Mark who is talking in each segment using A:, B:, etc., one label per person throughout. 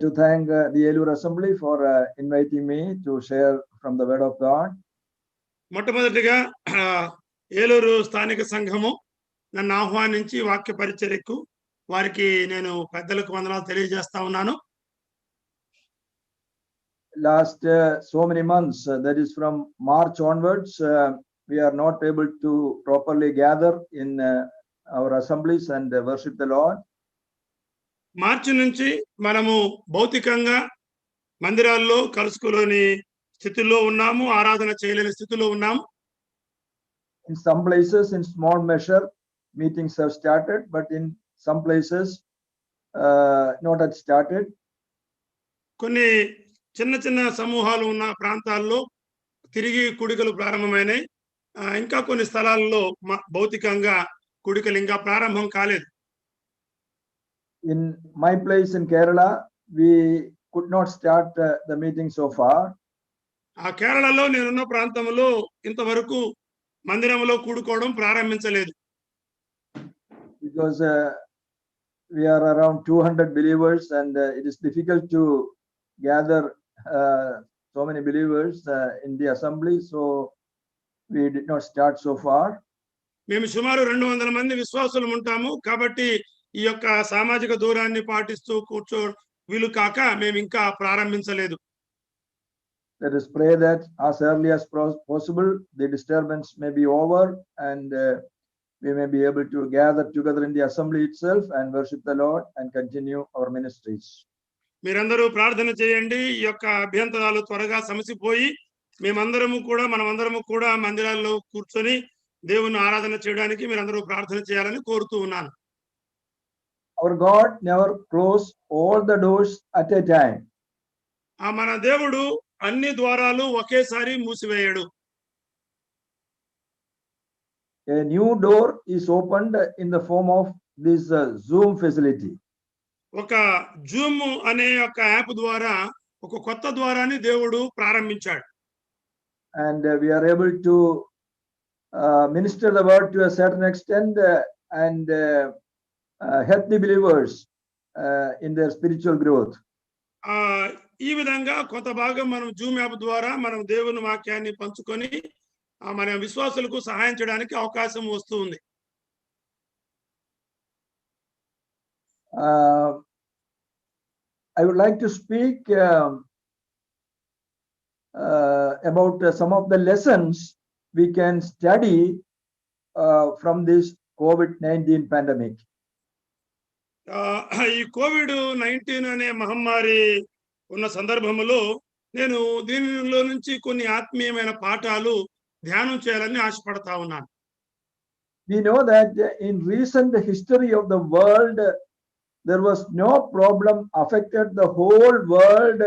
A: to thank the Elur Assembly for inviting me to share from the Word of God.
B: మొట్టమొదటిగా ఏలూరు స్థానిక సంఘము నన్ను ఆహ్వానించి వాక్య పరిచర్యకు వారికి నేను పెద్దలకు వందనాలు తెలియజేస్తా ఉన్నాను.
A: Last so many months, that is from March onwards, we are not able to properly gather in our assemblies and worship the Lord.
B: మార్చి నుంచి మనము భౌతికంగా మందిరాల్లో కలుసుకోలేని స్థితిలో ఉన్నాము, ఆరాధన చేయలేని స్థితిలో ఉన్నాము.
A: In some places, in small measure, meetings have started, but in some places, not yet started.
B: కొన్ని చిన్న చిన్న సమూహాలు ఉన్న ప్రాంతాల్లో తిరిగి కూడికలు ప్రారంభమైనాయి. ఇంకా కొన్ని స్థలాల్లో భౌతికంగా కూడికలు ఇంకా ప్రారంభం కాలేదు.
A: In my place in Kerala, we could not start the meeting so far.
B: ఆ కేరళలో నేనున్న ప్రాంతంలో ఇంతవరకు మందిరంలో కూడుకోవడం ప్రారంభించలేదు.
A: Because we are around 200 believers and it is difficult to gather so many believers in the assembly, so we did not start so far.
B: మేము సుమారు 200 మంది విశ్వాసులు ఉంటాము, కాబట్టి ఈ యొక్క సామాజిక దూరాన్ని పాటిస్తూ కూర్చో వీలు కాక మేము ఇంకా ప్రారంభించలేదు.
A: Let us pray that as early as possible the disturbance may be over and we may be able to gather together in the assembly itself and worship the Lord and continue our ministries.
B: మీరందరూ ప్రార్థన చేయండి. ఈ యొక్క అభ్యంతరాలు త్వరగా సమసిపోయి మనమందరము కూడా మందిరాల్లో కూర్చొని దేవుని ఆరాధన చేయడానికి మీరందరూ ప్రార్థన చేయాలని కోరుతూ ఉన్నాను.
A: Our God never close all the doors at a time.
B: మన దేవుడు అన్ని ద్వారాలు ఒకేసారి మూసివేయడు.
A: A new door is opened in the form of this Zoom facility.
B: ఒక జూమ్ అనే ఒక యాప్ ద్వారా ఒక కొత్త ద్వారాన్ని దేవుడు ప్రారంభించాడు.
A: And we are able to minister the word to a certain extent and help the believers in their spiritual growth.
B: ఈ విధంగా కొంత భాగం మనం జూమ్ యాప్ ద్వారా మనం దేవుని వాక్యాన్ని పంచుకొని మన విశ్వాసులకు సహాయం చేయడానికి అవకాశం వస్తుంది.
A: I would like to speak about some of the lessons we can study from this COVID-19 pandemic.
B: ఈ COVID-19 అనే మహమ్మారి ఉన్న సందర్భంలో నేను దీనిలో నుంచి కొన్ని ఆత్మీయమైన పాఠాలు ధ్యానం చేయాలని ఆశపడతా ఉన్నాను.
A: We know that in recent history of the world there was no problem affected the whole world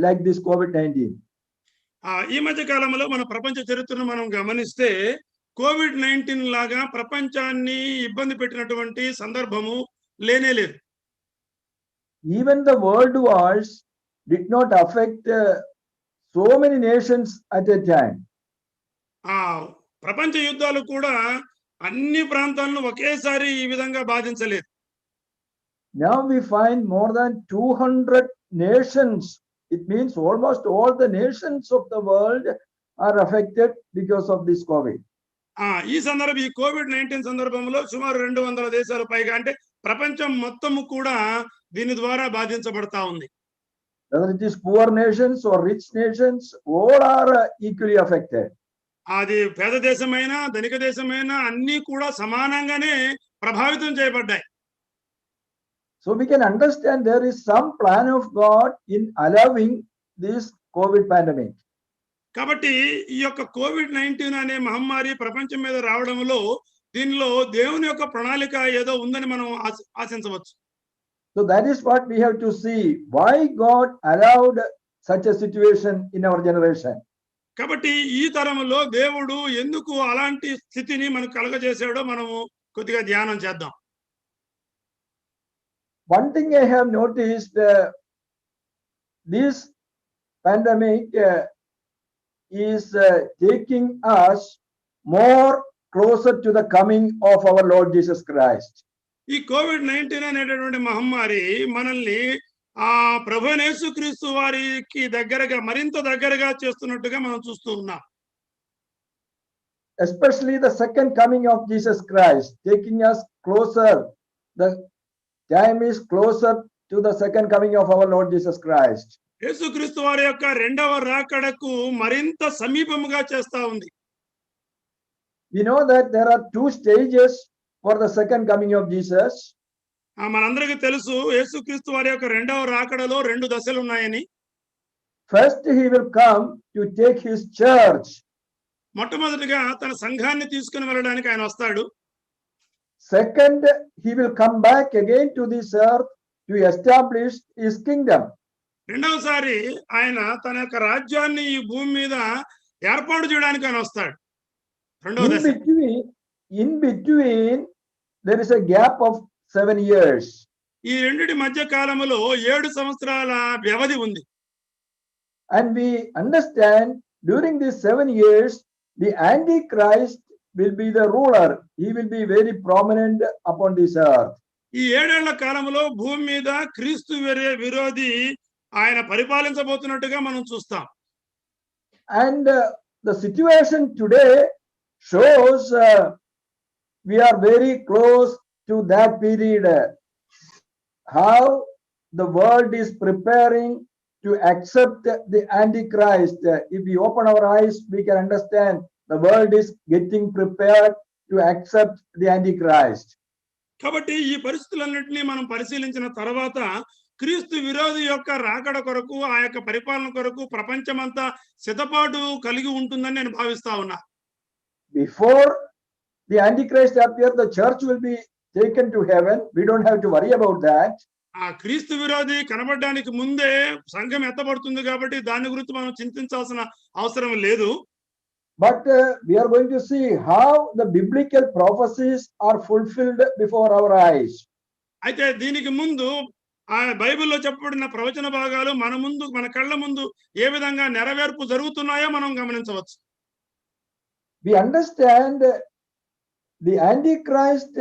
A: like this COVID-19.
B: ఈ మధ్య కాలంలో మన ప్రపంచ చరిత్రను మనం గమనిస్తే COVID-19 లాగా ప్రపంచాన్ని ఇబ్బంది పెట్టినటువంటి సందర్భము లేనే లేదు.
A: Even the world wars did not affect so many nations at a time.
B: ప్రపంచ యుద్ధాలు కూడా అన్ని ప్రాంతాలను ఒకేసారి ఈ విధంగా బాధించలేదు.
A: Now we find more than 200 nations. It means almost all the nations of the world are affected because of this COVID.
B: ఈ COVID-19 సందర్భంలో సుమారు 200 దేశాలు పైగా అంటే ప్రపంచం మొత్తము కూడా దీని ద్వారా బాధించబడతా ఉంది.
A: Whether it is poor nations or rich nations, all are equally affected.
B: అది పేద దేశమైనా ధనిక దేశమైనా అన్ని కూడా సమానంగానే ప్రభావితం చేయబడ్డాయి.
A: So we can understand there is some plan of God in allowing this COVID pandemic.
B: కాబట్టి ఈ యొక్క COVID-19 అనే మహమ్మారి ప్రపంచం మీద రావడంలో దీనిలో దేవుని యొక్క ప్రణాళిక ఏదో ఉందని మనం ఆశించవచ్చు.
A: So that is what we have to see, why God allowed such a situation in our generation.
B: కాబట్టి ఈ తరంలో దేవుడు ఎందుకు అలాంటి స్థితిని మనకు కలగజేశాడో మనము కొద్దిగా ధ్యానం చేద్దాం.
A: One thing I have noticed, this pandemic is taking us more closer to the coming of our Lord Jesus Christ.
B: ఈ COVID-19 అనేటటువంటి మహమ్మారి మనల్ని ఆ ప్రభువైన యేసుక్రీస్తు వారికి దగ్గరగా మరింత దగ్గరగా చేస్తున్నట్టుగా మనం చూస్తూ ఉన్నాం.
A: Especially the second coming of Jesus Christ, taking us closer. The time is closer to the second coming of our Lord Jesus Christ.
B: యేసుక్రీస్తు వారి యొక్క రెండవ రాకడకు మరింత సమీపముగా చేస్తా ఉంది.
A: We know that there are two stages for the second coming of Jesus.
B: మనందరికీ తెలుసు యేసుక్రీస్తు వారి యొక్క రెండవ రాకడలో రెండు దశలు ఉన్నాయని.
A: First, he will come to take his church.
B: మొట్టమొదటిగా తన సంఘాన్ని తీసుకుని వెళ్ళడానికి ఆయన వస్తాడు.
A: Second, he will come back again to this earth to establish his kingdom.
B: రెండవసారి ఆయన తన యొక్క రాజ్యాన్ని ఈ భూమి మీద ఏర్పాటు చేయడానికి ఆయన వస్తాడు. రెండవ దశ.
A: In between, there is a gap of 7 years.
B: ఈ రెండిటి మధ్య కాలంలో 7 సంవత్సరాల వ్యవధి ఉంది.
A: And we understand during these 7 years, the Antichrist will be the ruler. He will be very prominent upon this earth.
B: ఈ 7 ఏళ్ల కాలంలో భూమి మీద క్రీస్తు విరోధి ఆయన పరిపాలించబోతున్నట్టుగా మనం చూస్తాం.
A: And the situation today shows we are very close to that period. How the world is preparing to accept the Antichrist. If we open our eyes, we can understand the world is getting prepared to accept the Antichrist.
B: కాబట్టి ఈ పరిస్థితులన్నింటినీ మనం పరిశీలించిన తర్వాత క్రీస్తు విరోధి యొక్క రాకడ కొరకు ఆ యొక్క పరిపాలన కొరకు ప్రపంచమంతా సిద్ధపాటు కలిగి ఉంటుందని నేను భావిస్తా ఉన్నా.
A: Before the Antichrist appears, the church will be taken to heaven. We don't have to worry about that.
B: ఆ క్రీస్తు విరోధి కనబడడానికి ముందే సంఘం ఎత్తబడుతుంది కాబట్టి దాని గురించి మనం చింతించాల్సిన అవసరం లేదు.
A: But we are going to see how the biblical prophecies are fulfilled before our eyes.
B: అయితే దీనికి ముందు ఆ బైబిల్లో చెప్పబడిన ప్రవచన భాగాలు మన కళ్ళ ముందు ఏ విధంగా నెరవేర్పు జరుగుతున్నాయో మనం గమనించవచ్చు.
A: We understand the Antichrist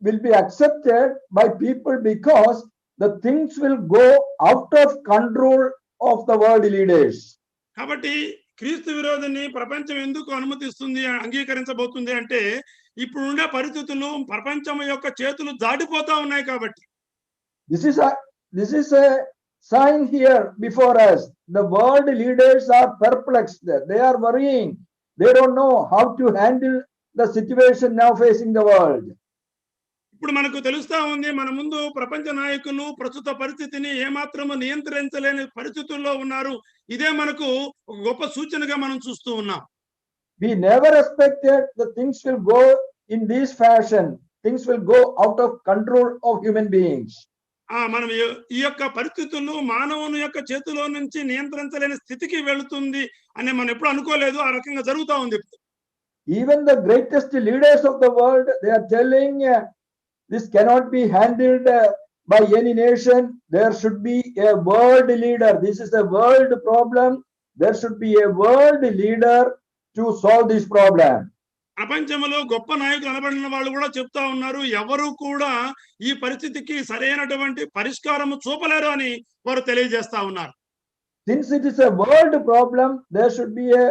A: will be accepted by people because the things will go out of control of the world leaders.
B: కాబట్టి క్రీస్తు విరోధిని ప్రపంచం ఎందుకు అనుమతిస్తుంది అంగీకరించబోతుంది అంటే ఇప్పుడు ఉండే పరిస్థితులు ప్రపంచం యొక్క చేతులు దాటిపోతా ఉన్నాయి కాబట్టి.
A: This is a sign here before us. The world leaders are perplexed. They are worrying. They don't know how to handle the situation now facing the world.
B: ఇప్పుడు మనకు తెలుస్తా ఉంది మన ముందు ప్రపంచ నాయకులు ప్రస్తుత పరిస్థితిని ఏమాత్రము నియంత్రించలేని పరిస్థితుల్లో ఉన్నారు. ఇదే మనకు ఒక గొప్ప సూచనగా మనం చూస్తూ ఉన్నాం.
A: We never expected the things will go in this fashion. Things will go out of control of human beings.
B: మనం ఈ యొక్క పరిస్థితులు మానవుని యొక్క చేతిలో నుంచి నియంత్రించలేని స్థితికి వెళుతుంది అని మనం ఎప్పుడు అనుకోలేదు. ఆ రకంగా జరుగుతా ఉంది.
A: Even the greatest leaders of the world, they are telling this cannot be handled by any nation. There should be a world leader. This is a world problem. There should be a world leader to solve this problem.
B: ప్రపంచంలో గొప్ప నాయకులు అనబడిన వాళ్ళు కూడా చెప్తా ఉన్నారు ఎవరు కూడా ఈ పరిస్థితికి సరైనటువంటి పరిష్కారం చూపలేరు అని వారు తెలియజేస్తా ఉన్నారు.
A: Since it is a world problem, there should be a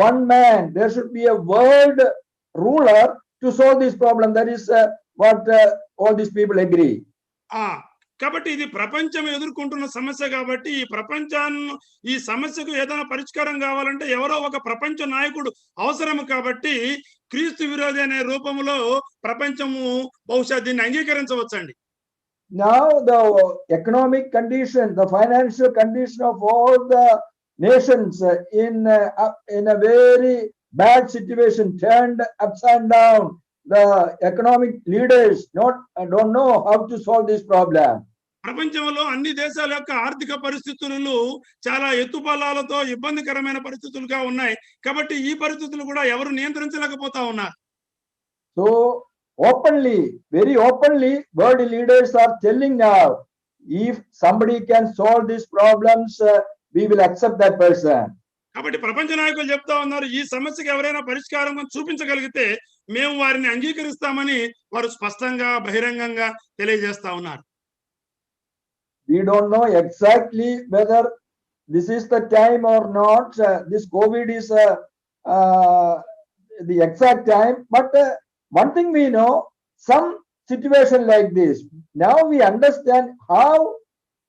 A: one man. There should be a world ruler to solve this problem. That is what all these people agree.
B: కాబట్టి ఇది ప్రపంచం ఎదుర్కొంటున్న సమస్య కాబట్టి ఈ సమస్యకు ఏదైనా పరిష్కారం కావాలంటే ఎవరో ఒక ప్రపంచ నాయకుడు అవసరం కాబట్టి క్రీస్తు విరోధి అనే రూపంలో ప్రపంచము బహుశా దీన్ని అంగీకరించవచ్చండి.
A: Now the economic condition, the financial condition of all the nations in a very bad situation, turned upside down. The economic leaders don't know how to solve this problem.
B: ప్రపంచంలో అన్ని దేశాల యొక్క ఆర్థిక పరిస్థితులు చాలా ఎత్తుపల్లాలతో ఇబ్బందికరమైన పరిస్థితులుగా ఉన్నాయి కాబట్టి ఈ పరిస్థితులు కూడా ఎవరు నియంత్రించలేకపోతా ఉన్నారు.
A: So openly, very openly, world leaders are telling now, if somebody can solve these problems, we will accept that person.
B: కాబట్టి ప్రపంచ నాయకులు చెప్తా ఉన్నారు ఈ సమస్యకి ఎవరైనా పరిష్కారం చూపించగలిగితే మేము వారిని అంగీకరిస్తామని వారు స్పష్టంగా బహిరంగంగా తెలియజేస్తా ఉన్నారు.
A: We don't know exactly whether this is the time or not. This COVID is the exact time. But one thing we know, some situation like this, now we understand how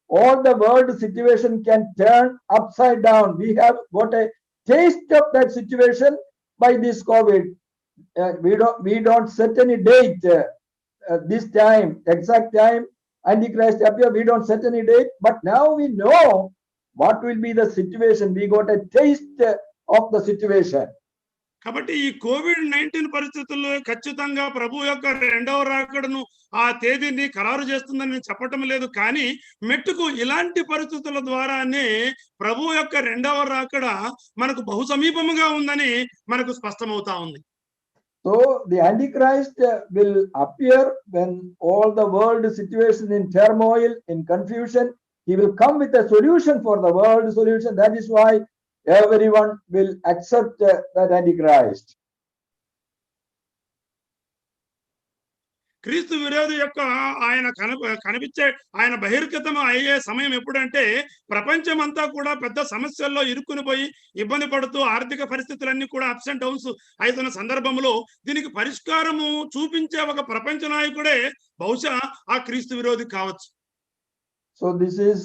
A: all the world situation can turn upside down. We have got a taste of that situation by this COVID. We don't set any date. This time, exact time, Antichrist appear. We don't set any date, but now we know what will be the situation. We got a taste of the situation.
B: కాబట్టి ఈ COVID-19 పరిస్థితుల్లో ఖచ్చితంగా ప్రభు యొక్క రెండవ రాకడను ఆ తేదీని ఖరారు చేస్తుందని నేను చెప్పటం లేదు. కానీ మెట్టుకు ఇలాంటి పరిస్థితుల ద్వారానే ప్రభు యొక్క రెండవ రాకడ మనకు బహు సమీపముగా ఉందని మనకు స్పష్టమవుతా ఉంది.
A: So the Antichrist will appear when all the world situation in turmoil, in confusion. He will come with a solution for the world solution. That is why everyone will accept that Antichrist.
B: క్రీస్తు విరోధి యొక్క ఆయన కనిపించే ఆయన బహిర్గతం అయ్యే సమయం ఎప్పుడంటే ప్రపంచం అంతా కూడా పెద్ద సమస్యల్లో ఇరుక్కుని పోయి ఇబ్బంది పడుతూ ఆర్థిక పరిస్థితులన్నీ కూడా అప్స్ అండ్ డౌన్స్ అవుతున్న సందర్భంలో దీనికి పరిష్కారము చూపించే ఒక ప్రపంచ నాయకుడే బహుశా ఆ క్రీస్తు విరోధి కావచ్చు.
A: So this is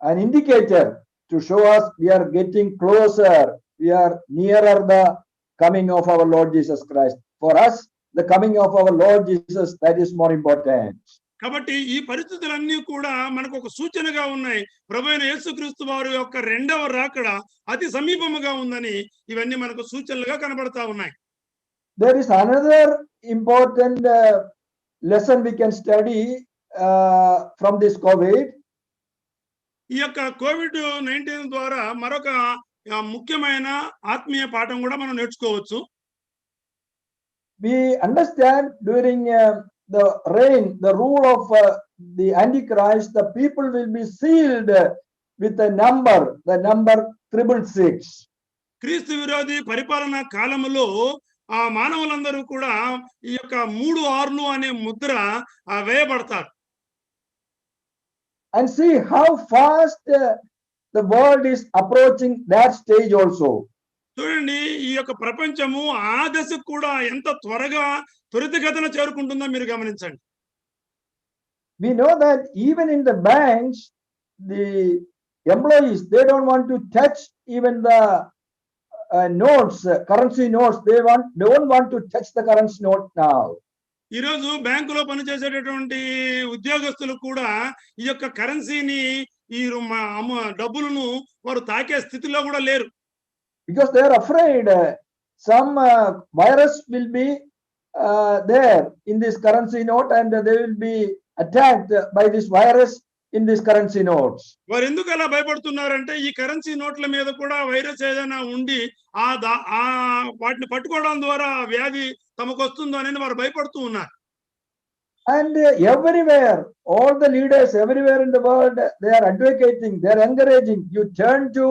A: an indicator to show us we are getting closer, we are nearer the coming of our Lord Jesus Christ. For us, the coming of our Lord Jesus, that is more important.
B: కాబట్టి ఈ పరిస్థితులన్నీ కూడా మనకు ఒక సూచనగా ఉన్నాయి. ప్రభువైన యేసుక్రీస్తు వారి యొక్క రెండవ రాకడ అతి సమీపముగా ఉందని ఇవన్నీ మనకు సూచనలుగా కనబడతా ఉన్నాయి.
A: There is another important lesson we can study from this COVID.
B: ఈ యొక్క COVID-19 ద్వారా మరొక ముఖ్యమైన ఆత్మీయ పాఠం కూడా మనం నేర్చుకోవచ్చు.
A: We understand during the reign, the rule of the Antichrist, the people will be sealed with a number, the number 666.
B: క్రీస్తు విరోధి పరిపాలన కాలములో ఆ మానవులందరూ కూడా ఈ యొక్క 36 అనే Mudra వేయబడతారు.
A: And see how fast the world is approaching that stage also.
B: చూడండి ఈ యొక్క ప్రపంచము ఆ దశకు కూడా ఎంత త్వరగా త్వరితగతిన చేరుకుంటుందో మీరు గమనించండి.
A: We know that even in the banks, the employees, they don't want to touch even the notes, currency notes. Don't want to touch the currency note now.
B: ఈ రోజు బ్యాంకులో పనిచేసేటటువంటి ఉద్యోగస్తులు కూడా ఈ యొక్క కరెన్సీని ఈ డబ్బులను వారు తాకే స్థితిలో కూడా లేరు.
A: Because they are afraid some virus will be there in this currency note and they will be attacked by this virus in this currency notes.
B: వారు ఎందుకు అలా భయపడుతున్నారంటే ఈ కరెన్సీ నోట్ల మీద కూడా వైరస్ ఏదైనా ఉండి వాటిని పట్టుకోవడం ద్వారా వ్యాధి తమకు వస్తుందో అని వారు భయపడుతూ ఉన్నారు.
A: And everywhere, all the leaders everywhere in the world, they are advocating, they are encouraging you turn to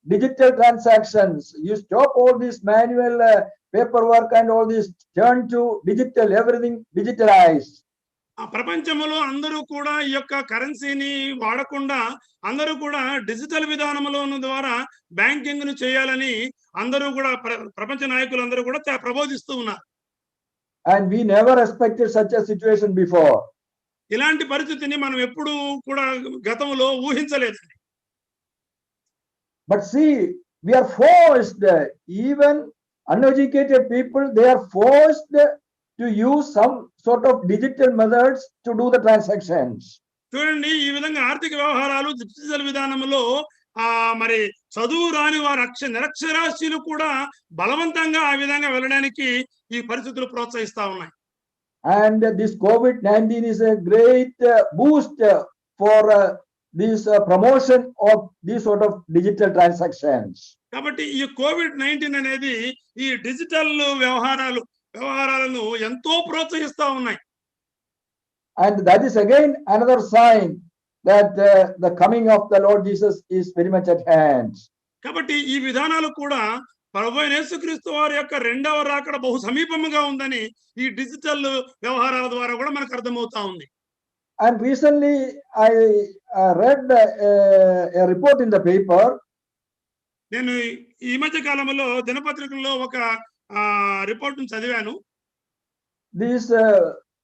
A: digital transactions. You stop all this manual paperwork and all this, turn to digital, everything digitalized.
B: ఆ ప్రపంచంలో అందరూ కూడా ఈ యొక్క కరెన్సీని వాడకుండా అందరూ కూడా డిజిటల్ విధానంలో ద్వారా బ్యాంకింగ్ ను చేయాలని అందరూ కూడా ప్రపంచ నాయకులు అందరూ కూడా ప్రబోధిస్తూ ఉన్నారు.
A: And we never expected such a situation before.
B: ఇలాంటి పరిస్థితిని మనం ఎప్పుడు కూడా గతంలో ఊహించలేదండి.
A: But see, we are forced, even uneducated people, they are forced to use some sort of digital methods to do the transactions.
B: చూడండి ఈ విధంగా ఆర్థిక వ్యవహారాలు డిజిటల్ విధానంలో మరి చదువు రాని వారు నిరక్షరాస్యులు కూడా బలవంతంగా ఆ విధంగా వెళ్ళడానికి ఈ పరిస్థితులు ప్రోత్సహిస్తా ఉన్నాయి.
A: And this COVID-19 is a great boost for this promotion of these sort of digital transactions.
B: కాబట్టి ఈ COVID-19 అనేది ఈ డిజిటల్ వ్యవహారాలను ఎంతో ప్రోత్సహిస్తా ఉన్నాయి.
A: And that is again another sign that the coming of the Lord Jesus is very much at hand.
B: కాబట్టి ఈ విధానాలు కూడా ప్రభువైన యేసుక్రీస్తు వారి యొక్క రెండవ రాకడ బహు సమీపముగా ఉందని ఈ డిజిటల్ వ్యవహారాల ద్వారా కూడా మనకు అర్థమవుతా ఉంది.
A: And recently I read a report in the paper.
B: నేను ఈ మధ్య కాలంలో దినపత్రికల్లో ఒక రిపోర్ట్‌ని చదివాను.
A: This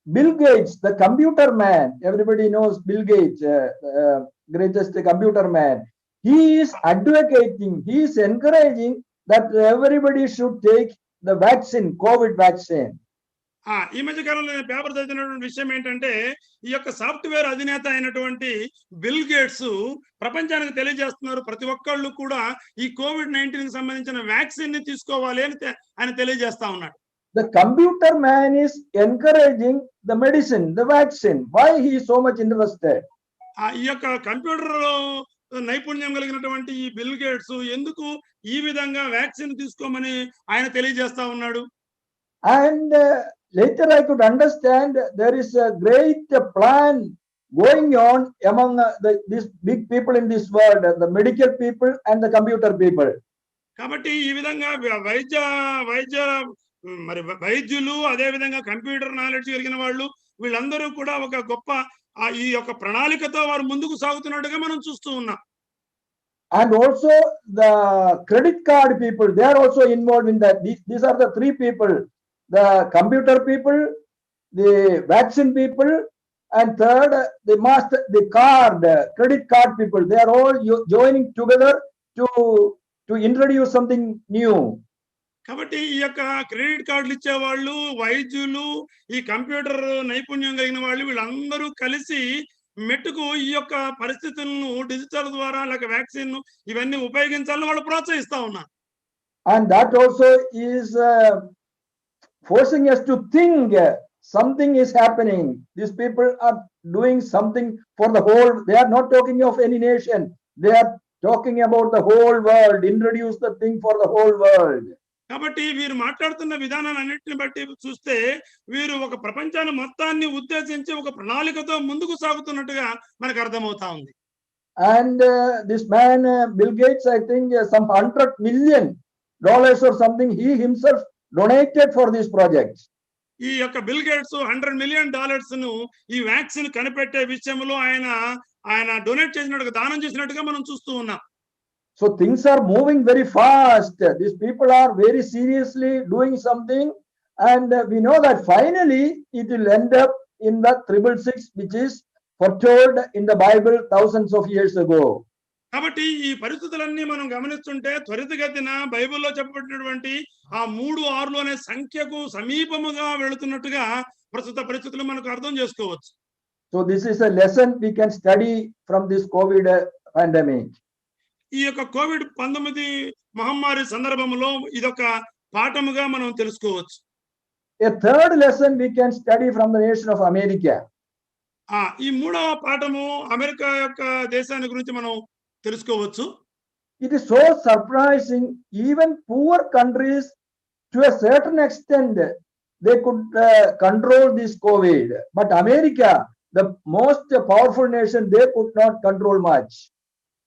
A: Bill Gates, the computer man, everybody knows Bill Gates, greatest computer man. He is advocating, he is encouraging that everybody should take the vaccine, COVID vaccine.
B: ఈ మధ్య కాలంలో నేను పేపర్ చదివినటువంటి విషయం ఏంటంటే, ఈ యొక్క సాఫ్ట్‌వేర్ అధినేత అయినటువంటి బిల్ గేట్స్ ప్రపంచానికి తెలియజేస్తున్నారు. ప్రతి ఒక్కళ్ళు కూడా ఈ కోవిడ్-19కి సంబంధించిన వ్యాక్సిన్‌ని తీసుకోవాలి అని ఆయన తెలియజేస్తా ఉన్నాడు.
A: The computer man is encouraging the medicine, the vaccine. Why he is so much interested?
B: ఈ యొక్క కంప్యూటర్‌లో నైపుణ్యం కలిగినటువంటి ఈ బిల్ గేట్స్ ఎందుకు ఈ విధంగా వ్యాక్సిన్ తీసుకోమని ఆయన తెలియజేస్తా ఉన్నాడు?
A: And later I could understand there is a great plan going on among these big people in this world, the medical people and the computer people.
B: కాబట్టి ఈ విధంగా వైద్యులు అదే విధంగా కంప్యూటర్ నాలెడ్జ్ కలిగిన వాళ్ళు వీళ్ళందరూ కూడా ఒక గొప్ప ఈ యొక్క ప్రణాళికతో వారు ముందుకు సాగుతున్నట్టుగా మనం చూస్తూ ఉన్నాం.
A: And also the credit card people, they are also involved in that. These are the three people: the computer people, the vaccine people, and third, the credit card people. They are all joining together to introduce something new.
B: కాబట్టి ఈ యొక్క credit కార్డులు ఇచ్చేవాళ్ళు, వైద్యులు, ఈ computer నైపుణ్యం కలిగిన వాళ్ళు వీళ్ళందరూ కలిసి మెట్టుకు ఈ యొక్క పరిస్థితులను డిజిటల్ ద్వారా లేక వ్యాక్సిన్ ఇవన్నీ ఉపయోగించాలని వాళ్ళు ప్రోత్సహిస్తా ఉన్నారు.
A: And that also is forcing us to think something is happening. These people are doing something for the whole. They are not talking of any nation. They are talking about the whole world. Introduce the thing for the whole world.
B: కాబట్టి వీరు మాట్లాడుతున్న విధానాన్ని అన్నిటిని బట్టి చూస్తే వీరు ఒక ప్రపంచాన్ని మొత్తాన్ని ఉద్దేశించి ఒక ప్రణాళికతో ముందుకు సాగుతున్నట్టుగా మనకు అర్థమవుతా ఉంది.
A: And this man Bill Gates, I think some $100 million or something he himself donated for this project.
B: ఈ యొక్క బిల్ గేట్స్ $100 million ఈ వ్యాక్సిన్ కనిపెట్టే విషయంలో ఆయన డొనేట్ చేసినట్టుగా దానం చేసినట్టుగా మనం చూస్తూ ఉన్నాం.
A: So things are moving very fast. These people are very seriously doing something, and we know that finally it will end up in the 666, which is foretold in the Bible thousands of years ago.
B: కాబట్టి ఈ పరిస్థితులన్నీ మనం గమనిస్తుంటే త్వరితగతిన బైబిల్లో చెప్పబడినటువంటి ఆ 3-6 అనే సంఖ్యకు సమీపముగా వెళుతున్నట్టుగా ప్రస్తుత పరిస్థితులు మనకు అర్థం చేసుకోవచ్చు.
A: So this is a lesson we can study from this COVID pandemic.
B: ఈ యొక్క కోవిడ్-19 మహమ్మారి సందర్భంలో ఇదొక పాఠముగా మనం తెలుసుకోవచ్చు.
A: A third lesson we can study from the nation of America.
B: ఈ మూడవ పాఠము అమెరికా యొక్క దేశాన్ని గురించి మనం తెలుసుకోవచ్చు.
A: It is so surprising, even poor countries to a certain extent they could control this COVID, but America, the most powerful nation, they could not control much.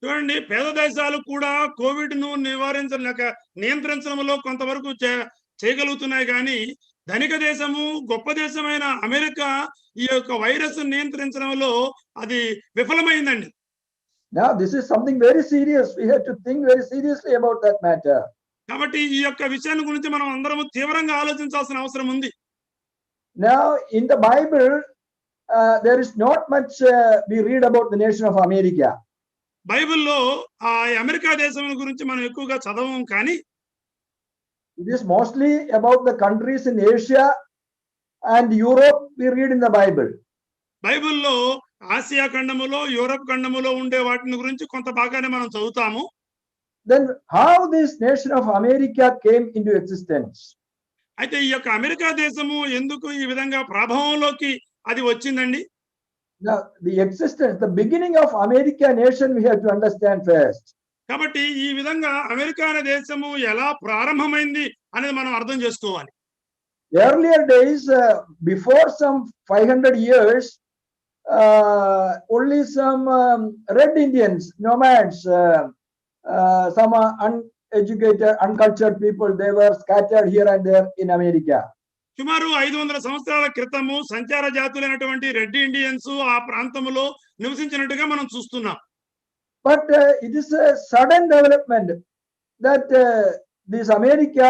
B: చూడండి, పేద దేశాలు కూడా కోవిడ్ ను నియంత్రించడంలో కొంతవరకు చేయగలుగుతున్నాయి కానీ ధనిక దేశము గొప్ప దేశమైన అమెరికా ఈ యొక్క వైరస్ నియంత్రించడంలో అది విఫలమైందండి.
A: Now this is something very serious. We have to think very seriously about that matter.
B: కాబట్టి ఈ యొక్క విషయాన్ని గురించి మనం అందరం తీవ్రంగా ఆలోచించాల్సిన అవసరం ఉంది.
A: Now in the Bible there is not much we read about the nation of America.
B: బైబిల్లో అమెరికా దేశం గురించి మనం ఎక్కువగా చదవం కానీ
A: it is mostly about the countries in Asia and Europe we read in the Bible.
B: బైబిల్లో Asia ఖండములో Europe ఖండములో ఉండే వాటిని గురించి కొంత భాగాన్ని మనం చదువుతాము.
A: Then how this nation of America came into existence?
B: అయితే ఈ యొక్క అమెరికా దేశము ఎందుకు ఈ విధంగా ప్రభావంలోకి అది వచ్చిందండి?
A: Now the existence, the beginning of America nation we have to understand first.
B: కాబట్టి ఈ విధంగా అమెరికా అనే దేశము ఎలా ప్రారంభమైంది అనేది మనం అర్థం చేసుకోవాలి.
A: Earlier days, before some 500 years, only some red Indians, nomads, some uneducated, uncultured people, they were scattered here and there in America.
B: సుమారు 500 సంవత్సరాల క్రితము సంచార జాతులైనటువంటి రెడ్ ఇండియన్స్ ఆ ప్రాంతంలో నివసించినట్టుగా మనం చూస్తున్నాం.
A: But it is a sudden development that this America,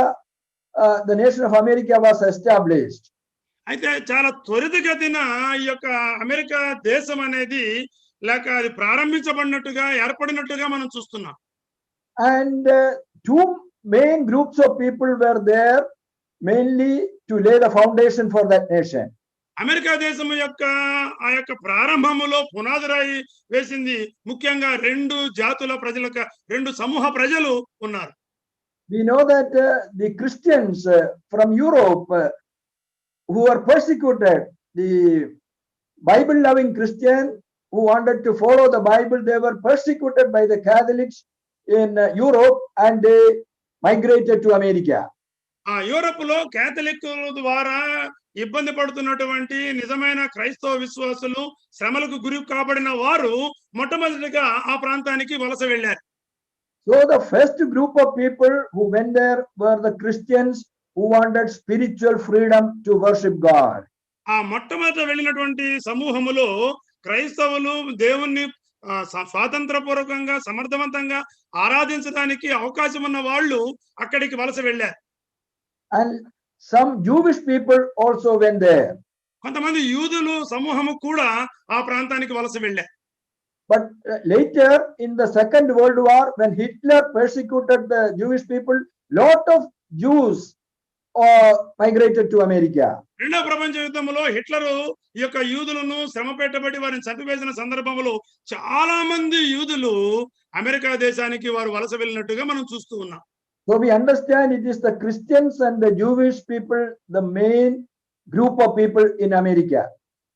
A: the nation of America was established.
B: అయితే చాలా త్వరితగతిన ఈ యొక్క అమెరికా దేశం అనేది లేక అది ప్రారంభించబడినట్టుగా ఏర్పడినట్టుగా మనం చూస్తున్నాం.
A: And two main groups of people were there, mainly to lay the foundation for that nation.
B: America దేశం యొక్క ఆ యొక్క ప్రారంభములో పునాదిరాయి వేసింది ముఖ్యంగా 2 జాతుల ప్రజలకు 2 సమూహ ప్రజలు ఉన్నారు.
A: We know that the Christians from Europe who were persecuted, the Bible-loving Christian who wanted to follow the Bible, they were persecuted by the Catholics in Europe and they migrated to America.
B: ఆ Europe లో కేథలిక్కుల ద్వారా ఇబ్బంది పడుతున్నటువంటి నిజమైన క్రైస్తవ విశ్వాసులు శ్రమలకు గురి కాబడిన వారు మొట్టమొదటిగా ఆ ప్రాంతానికి వలస వెళ్ళారు.
A: So the first group of people who went there were the Christians who wanted spiritual freedom to worship God.
B: ఆ మొట్టమొదట వెళ్ళినటువంటి సమూహములో క్రైస్తవులు దేవుణ్ణి స్వాతంత్రపూర్వకంగా సమర్థవంతంగా ఆరాధించడానికి అవకాశం ఉన్న వాళ్ళు అక్కడికి వలస వెళ్ళారు.
A: And some Jewish people also went there.
B: కొంతమంది యూదులు సమూహము కూడా ఆ ప్రాంతానికి వలస వెళ్ళారు.
A: But later in the Second World War, when Hitler persecuted the Jewish people, lot of Jews migrated to America.
B: రెండవ ప్రపంచ యుద్ధంలో హిట్లరు ఈ యొక్క యూదులను శ్రమ పెట్టబడి వారిని చంపివేసిన సందర్భంలో చాలా మంది యూదులు అమెరికా దేశానికి వారు వలస వెళ్ళినట్టుగా మనం చూస్తూ ఉన్నాం.
A: So we understand it is the Christians and the Jewish people, the main group of people in America.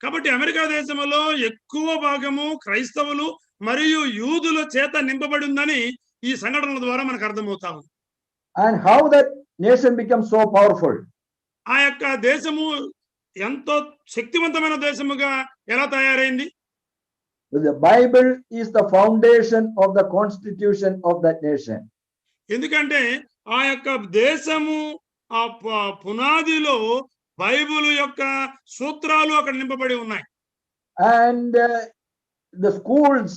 B: కాబట్టి అమెరికా దేశంలో ఎక్కువ భాగము క్రైస్తవులు మరియు యూదుల చేత నింపబడి ఉందని ఈ సంఘటనల ద్వారా మనకు అర్థమవుతా ఉంది.
A: And how that nation becomes so powerful.
B: ఆ యొక్క దేశము ఎంతో శక్తివంతమైన దేశముగా ఎలా తయారైంది?
A: The Bible is the foundation of the constitution of that nation.
B: ఎందుకంటే ఆ యొక్క దేశము ఆ పునాదిలో బైబిల్ యొక్క సూత్రాలు అక్కడ నింపబడి ఉన్నాయి.
A: And the schools,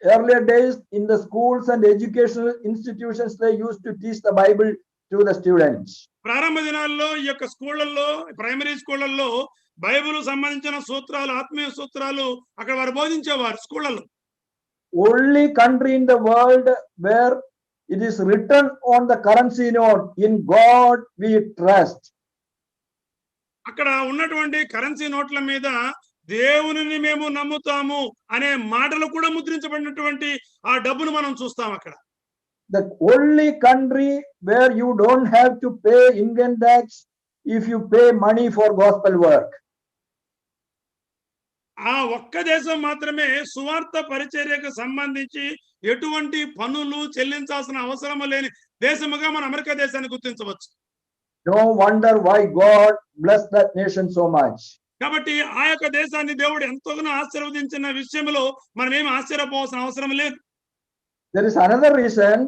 A: earlier days in the schools and educational institutions, they used to teach the Bible to the students.
B: ప్రారంభ దినాల్లో ఈ యొక్క స్కూళ్ళల్లో ప్రైమరీ స్కూళ్ళల్లో బైబిల్ సంబంధించిన సూత్రాలు ఆత్మీయ సూత్రాలు అక్కడ వారు బోధించేవారు స్కూళ్ళల్లో.
A: Only country in the world where it is written on the currency note, in God we trust.
B: అక్కడ ఉన్నటువంటి కరెన్సీ నోట్ల మీద దేవునిని మేము నమ్ముతాము అనే మాటలు కూడా ముద్రించబడినటువంటి ఆ డబ్బును మనం చూస్తాం అక్కడ.
A: The only country where you don't have to pay income tax if you pay money for gospel work.
B: ఆ ఒక్క దేశం మాత్రమే సువార్త పరిచర్యకు సంబంధించి ఎటువంటి పన్నులు చెల్లించాల్సిన అవసరం లేని దేశముగా మన అమెరికా దేశాన్ని గుర్తించవచ్చు.
A: No wonder why God blessed that nation so much.
B: కాబట్టి ఆ యొక్క దేశాన్ని దేవుడు ఎంతగానో ఆశీర్వదించిన విషయంలో మనం ఏమి ఆశ్చర్యపోవాల్సిన అవసరం లేదు.
A: There is another reason.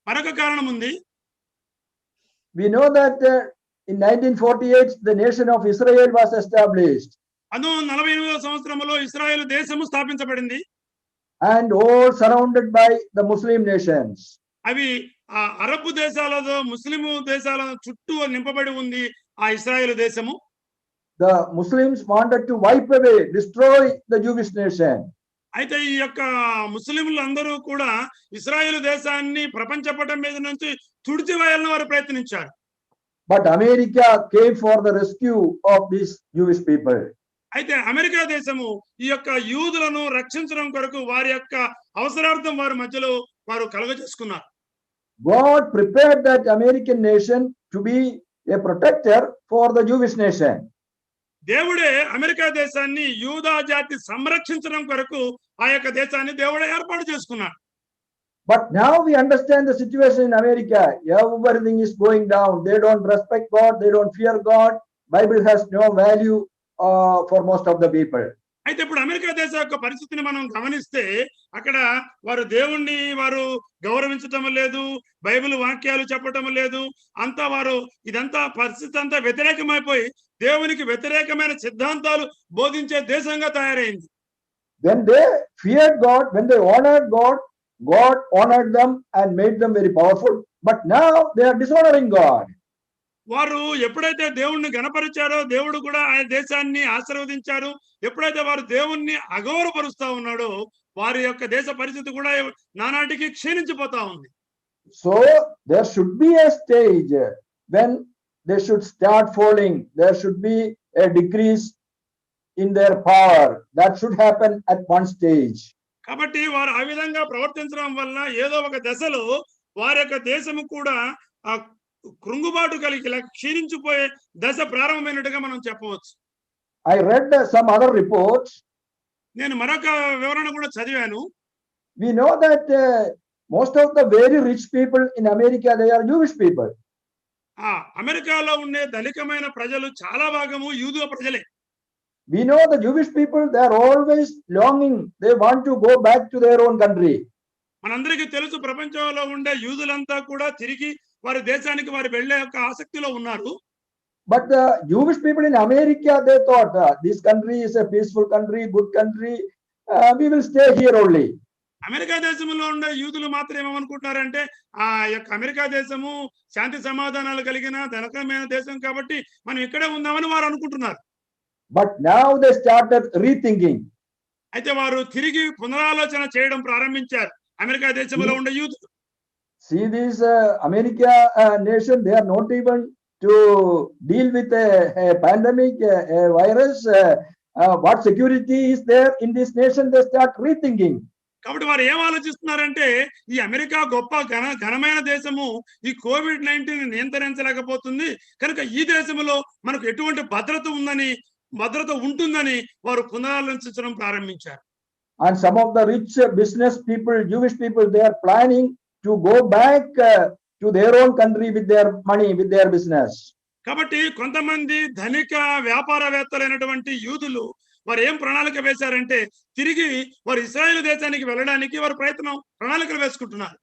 B: మరొక కారణం ఉంది.
A: We know that in 1948 the nation of Israel was established.
B: 1948వ సంవత్సరంలో ఇశ్రాయేలు దేశము స్థాపించబడింది.
A: And all surrounded by the Muslim nations.
B: అవి ఆ అరబ్ దేశాలతో ముస్లిం దేశాల చుట్టూ నింపబడి ఉంది ఆ ఇశ్రాయేలు దేశము.
A: The Muslims wanted to wipe away, destroy the Jewish nation.
B: అయితే ఈ యొక్క ముస్లింలు అందరూ కూడా ఇశ్రాయేలు దేశాన్ని ప్రపంచ పటం మీద నుంచి తుడిచివేయాలని వారు ప్రయత్నించారు.
A: But America came for the rescue of these Jewish people.
B: అయితే అమెరికా దేశము ఈ యొక్క యూదులను రక్షించడం కొరకు వారి యొక్క అవసరార్థం వారి మధ్యలో వారు కలుగజేసుకున్నారు.
A: God prepared that American nation to be a protector for the Jewish nation.
B: దేవుడే అమెరికా దేశాన్ని యూదా జాతి సంరక్షించడం కొరకు ఆ యొక్క దేశాన్ని దేవుడే ఏర్పాటు చేసుకున్నాడు.
A: But now we understand the situation in America. Everything is going down. They don't respect God. They don't fear God. Bible has no value for most of the people.
B: అయితే ఇప్పుడు అమెరికా దేశం యొక్క పరిస్థితిని మనం గమనిస్తే అక్కడ వారు దేవుణ్ణి వారు గౌరవించటం లేదు, బైబిల్ వాక్యాలు చెప్పటం లేదు. అంతా వారు ఇదంతా పరిస్థితి అంతా వ్యతిరేకమైపోయి దేవునికి వ్యతిరేకమైన సిద్ధాంతాలు బోధించే దేశంగా తయారైంది.
A: When they feared God, when they honored God, God honored them and made them very powerful. But now they are dishonoring God.
B: వారు ఎప్పుడైతే దేవుణ్ణి గణపరిచారో దేవుడు కూడా ఆ దేశాన్ని ఆశీర్వదించారు. ఎప్పుడైతే వారు దేవుణ్ణి అగౌరవపరుస్తా ఉన్నాడో వారి యొక్క దేశ పరిస్థితి కూడా నానాటికి క్షీణించిపోతా ఉంది.
A: So there should be a stage when they should start falling. There should be a decrease in their power. That should happen at one stage.
B: కాబట్టి వారు ఆ విధంగా ప్రవర్తించడం వలన ఏదో ఒక దశలో వారి యొక్క దేశము కూడా ఆ కృంగుబాటు కలిగి క్షీణించిపోయే దశ ప్రారంభమైనట్టుగా మనం చెప్పవచ్చు.
A: I read some other reports.
B: నేను మరొక వివరణ కూడా చదివాను.
A: We know that most of the very rich people in America, they are Jewish people.
B: అమెరికాలో ఉండే ధనికమైన ప్రజలు చాలా భాగము యూదుల ప్రజలే.
A: We know the Jewish people, they are always longing. They want to go back to their own country.
B: మనందరికీ తెలుసు ప్రపంచంలో ఉండే యూదులంతా కూడా తిరిగి వారి దేశానికి వారు వెళ్ళే యొక్క ఆసక్తిలో ఉన్నారు.
A: But the Jewish people in America, they thought this country is a peaceful country, good country. We will stay here only.
B: America దేశంలో ఉండే యూదులు మాత్రం ఏమనుకుంటున్నారంటే ఆ యొక్క అమెరికా దేశము శాంతి సమాధానాలు కలిగిన ధనకమైన దేశం కాబట్టి మనం ఇక్కడే ఉందామని వారు అనుకుంటున్నారు.
A: But now they started rethinking.
B: అయితే వారు తిరిగి పునరాలోచన చేయడం ప్రారంభించారు అమెరికా దేశంలో ఉండే యూదులు.
A: See this America nation, they are not even to deal with a pandemic, a virus. What security is there in this nation? They start rethinking.
B: కాబట్టి వారు ఏం ఆలోచిస్తున్నారంటే ఈ అమెరికా గొప్ప ఘనమైన దేశము ఈ COVID-19 నియంత్రించలేకపోతుంది కనుక ఈ దేశంలో మనకు ఎటువంటి భద్రత ఉంటుందని వారు పునరాలోచించడం ప్రారంభించారు.
A: And some of the rich business people, Jewish people, they are planning to go back to their own country with their money, with their business.
B: కాబట్టి కొంతమంది ధనిక వ్యాపారవేత్తలైనటువంటి యూదులు వారు ఏం ప్రణాళిక వేశారంటే తిరిగి వారు ఇశ్రాయేలు దేశానికి వెళ్ళడానికి వారు ప్రణాళికలు వేసుకుంటున్నారు.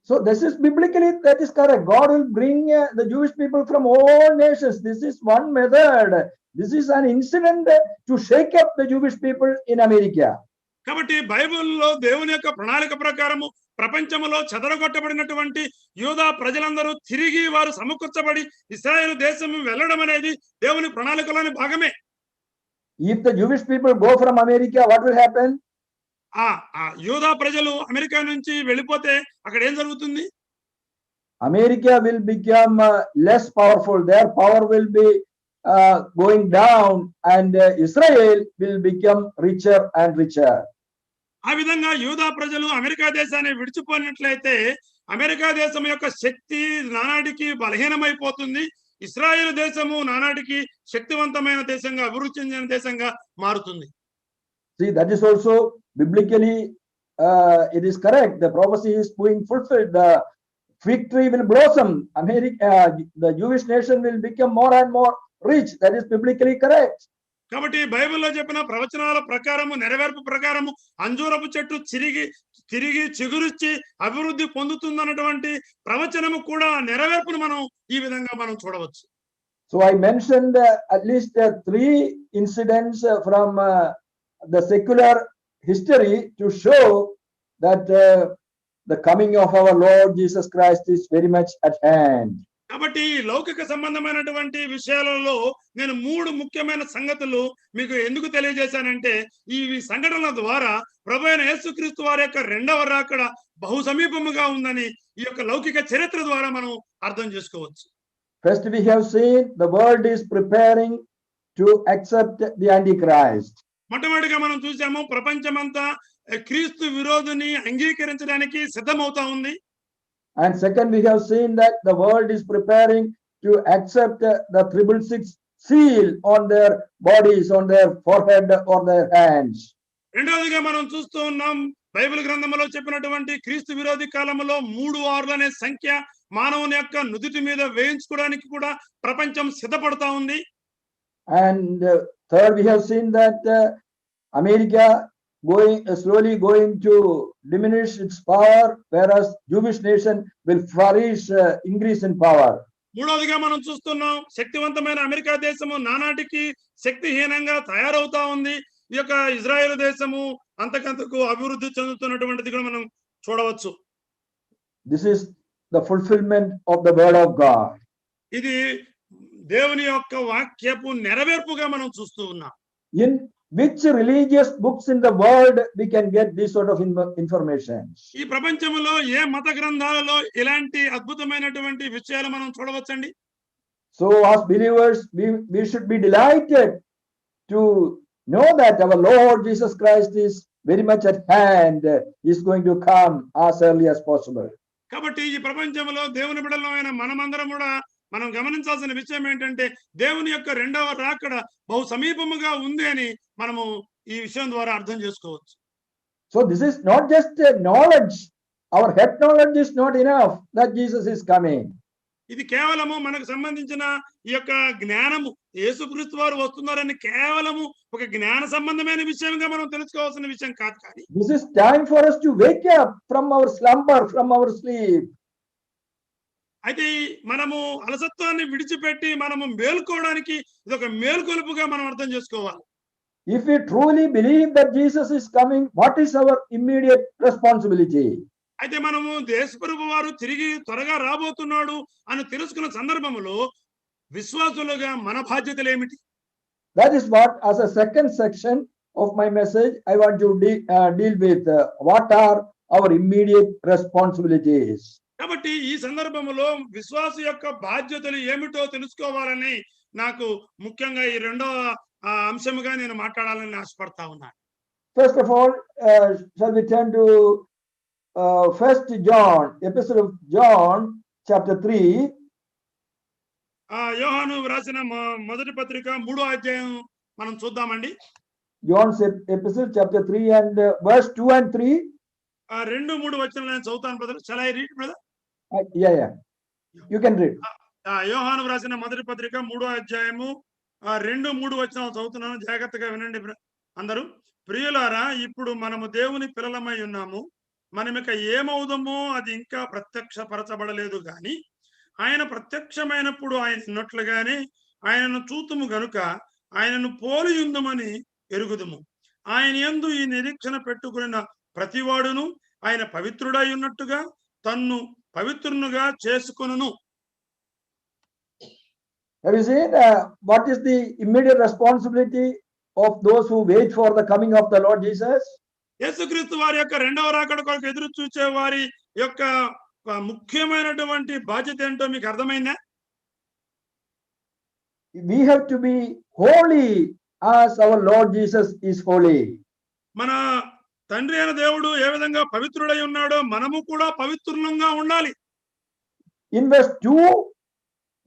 A: So this is biblically, that is correct. God will bring the Jewish people from all nations. This is one method. This is an incident to shake up the Jewish people in America.
B: కాబట్టి బైబిల్లో దేవుని యొక్క ప్రణాళిక ప్రకారము ప్రపంచంలో చెదరగొట్టబడినటువంటి యూదా ప్రజలందరూ తిరిగి వారు సమకూర్చబడి ఇశ్రాయేలు దేశం వెళ్ళడం అనేది దేవుని ప్రణాళికలోని భాగమే.
A: If the Jewish people go from America, what will happen?
B: యూదా ప్రజలు అమెరికా నుంచి వెళ్ళిపోతే అక్కడ ఏం జరుగుతుంది?
A: America will become less powerful. Their power will be going down, and Israel will become richer and richer.
B: ఆ విధంగా యూదా ప్రజలు అమెరికా దేశాన్ని విడిచిపోయినట్లయితే అమెరికా దేశం యొక్క శక్తి నానాటికి బలహీనమైపోతుంది. ఇశ్రాయేలు దేశము నానాటికి శక్తివంతమైన దేశంగా అభివృద్ధి చెందిన దేశంగా మారుతుంది.
A: See, that is also biblically it is correct. The prophecy is being fulfilled. The fig tree will blossom. America, the Jewish nation will become more and more rich. That is biblically correct.
B: కాబట్టి బైబిల్లో చెప్పిన ప్రవచనాల ప్రకారము నెరవేర్పు ప్రకారము అంజూరపు చెట్టు తిరిగి చిగురిచ్చి అభివృద్ధి పొందుతుందన్నటువంటి ప్రవచనము కూడా నెరవేర్పును మనం ఈ విధంగా మనం చూడవచ్చు.
A: So I mentioned at least 3 incidents from the secular history to show that the coming of our Lord Jesus Christ is very much at hand.
B: కాబట్టి లౌకిక సంబంధమైనటువంటి విషయాలలో నేను 3 ముఖ్యమైన సంగతులు మీకు ఎందుకు తెలియజేశానంటే ఈ సంఘటనల ద్వారా ప్రభువైన యేసుక్రీస్తు వారి యొక్క రెండవ రాకడ బహు సమీపముగా ఉందని ఈ యొక్క లౌకిక చరిత్ర ద్వారా మనం అర్థం చేసుకోవచ్చు.
A: First, we have seen the world is preparing to accept the Antichrist.
B: మొట్టమొదటిగా మనం చూసాము ప్రపంచమంతా క్రీస్తు విరోధిని అంగీకరించడానికి సిద్ధమవుతా ఉంది.
A: And second, we have seen that the world is preparing to accept the 666 seal on their bodies, on their forehead or their hands.
B: రెండవదిగా మనం చూస్తూ ఉన్నాం బైబిల్ గ్రంథంలో చెప్పినటువంటి క్రీస్తు విరోధి కాలంలో 3 అనే సంఖ్య మానవుని యొక్క నుదుటి మీద వేయించుకోవడానికి కూడా ప్రపంచం సిద్ధపడతా ఉంది.
A: And third, we have seen that America slowly going to diminish its power, whereas Jewish nation will flourish, increase in power.
B: మూడవదిగా మనం చూస్తున్నాం శక్తివంతమైన అమెరికా దేశము నానాటికి శక్తిహీనంగా తయారవుతా ఉంది. ఈ యొక్క ఇజ్రాయెల్ దేశము అంతకంతకు అభివృద్ధి చెందుతున్నటువంటిది కూడా మనం చూడవచ్చు.
A: This is the fulfillment of the word of God.
B: ఇది దేవుని యొక్క వాక్యపు నెరవేర్పుగా మనం చూస్తూ ఉన్నాం.
A: In which religious books in the world we can get this sort of information?
B: ఈ ప్రపంచంలో ఏ మత గ్రంథాలలో ఇలాంటి అద్భుతమైనటువంటి విషయాలు మనం చూడవచ్చండి?
A: So as believers, we should be delighted to know that our Lord Jesus Christ is very much at hand. He is going to come as early as possible.
B: కాబట్టి ఈ ప్రపంచంలో దేవుని బిడ్డలమైన మనమందరం కూడా మనం గమనించాల్సిన విషయం ఏంటంటే దేవుని యొక్క రెండవ రాకడ బహు సమీపముగా ఉంది అని మనము ఈ విషయం ద్వారా అర్థం చేసుకోవచ్చు.
A: So this is not just a knowledge. Our head knowledge is not enough that Jesus is coming.
B: ఇది కేవలము మనకు సంబంధించిన ఈ యొక్క జ్ఞానము యేసుక్రీస్తు వారు వస్తున్నారని కేవలము ఒక జ్ఞాన సంబంధమైన విషయంగా మనం తెలుసుకోవాల్సిన విషయం కాదు. కానీ
A: This is time for us to wake up from our slumber, from our sleep.
B: అయితే మనము అలసత్వాన్ని విడిచిపెట్టి మనము మేల్కోవడానికి ఇది ఒక మేల్కొలుపుగా మనం అర్థం చేసుకోవాలి.
A: If we truly believe that Jesus is coming, what is our immediate responsibility?
B: అయితే మనము యేసుప్రభు వారు తిరిగి త్వరగా రాబోతున్నాడు అని తెలుసుకున్న సందర్భంలో విశ్వాసులుగా మన బాధ్యతలు ఏమిటి?
A: That is what, as a second section of my message, I want to deal with. What are our immediate responsibilities?
B: కాబట్టి ఈ సందర్భంలో విశ్వాస యొక్క బాధ్యతలు ఏమిటో తెలుసుకోవాలని నాకు ముఖ్యంగా ఈ రెండవ అంశముగా నేను మాట్లాడాలని ఆశపడతా ఉన్నాను.
A: First of all, shall we turn to First John, Epistle of John, chapter 3.
B: యోహాను వ్రాసిన మొదటి పత్రిక 3వ అధ్యాయం మనం చూద్దామండి.
A: John's Epistle, chapter 3 and verse 2 and 3.
B: 2-3 వచనాలు నేను చదువుతాను brother. Shall I read brother?
A: Yeah. You can read.
B: యోహాను వ్రాసిన మొదటి పత్రిక 3వ అధ్యాయము 2-3 వచనాలు చదువుతున్నాను. జాగ్రత్తగా వినండి అందరూ. ప్రియులారా, ఇప్పుడు మనము దేవుని పిల్లలమై ఉన్నాము. మనమిక ఏమవుదామో అది ఇంకా ప్రత్యక్షపరచబడలేదు గాని ఆయన ప్రత్యక్షమైనప్పుడు ఆయన ఉన్నట్లుగానే ఆయనను చూతుము గనుక ఆయనను పోలియుందుమని ఎరుగుదుము. ఆయన యందు ఈ నిరీక్షణ పెట్టుకున్న ప్రతివాడును ఆయన పవిత్రుడై ఉన్నట్టుగా తన్ను పవిత్రునుగా చేసుకొనును.
A: Have you seen what is the immediate responsibility of those who wait for the coming of the Lord Jesus?
B: యేసుక్రీస్తు వారి యొక్క రెండవ రాకడ కొరకు ఎదురు చూసే వారి యొక్క ముఖ్యమైనటువంటి బాధ్యత ఏంటో మీకు అర్థమైందా?
A: We have to be holy as our Lord Jesus is holy.
B: మన తండ్రి అయిన దేవుడు ఏ విధంగా పవిత్రుడై ఉన్నాడో మనము కూడా పవిత్రులంగా ఉండాలి.
A: In verse 2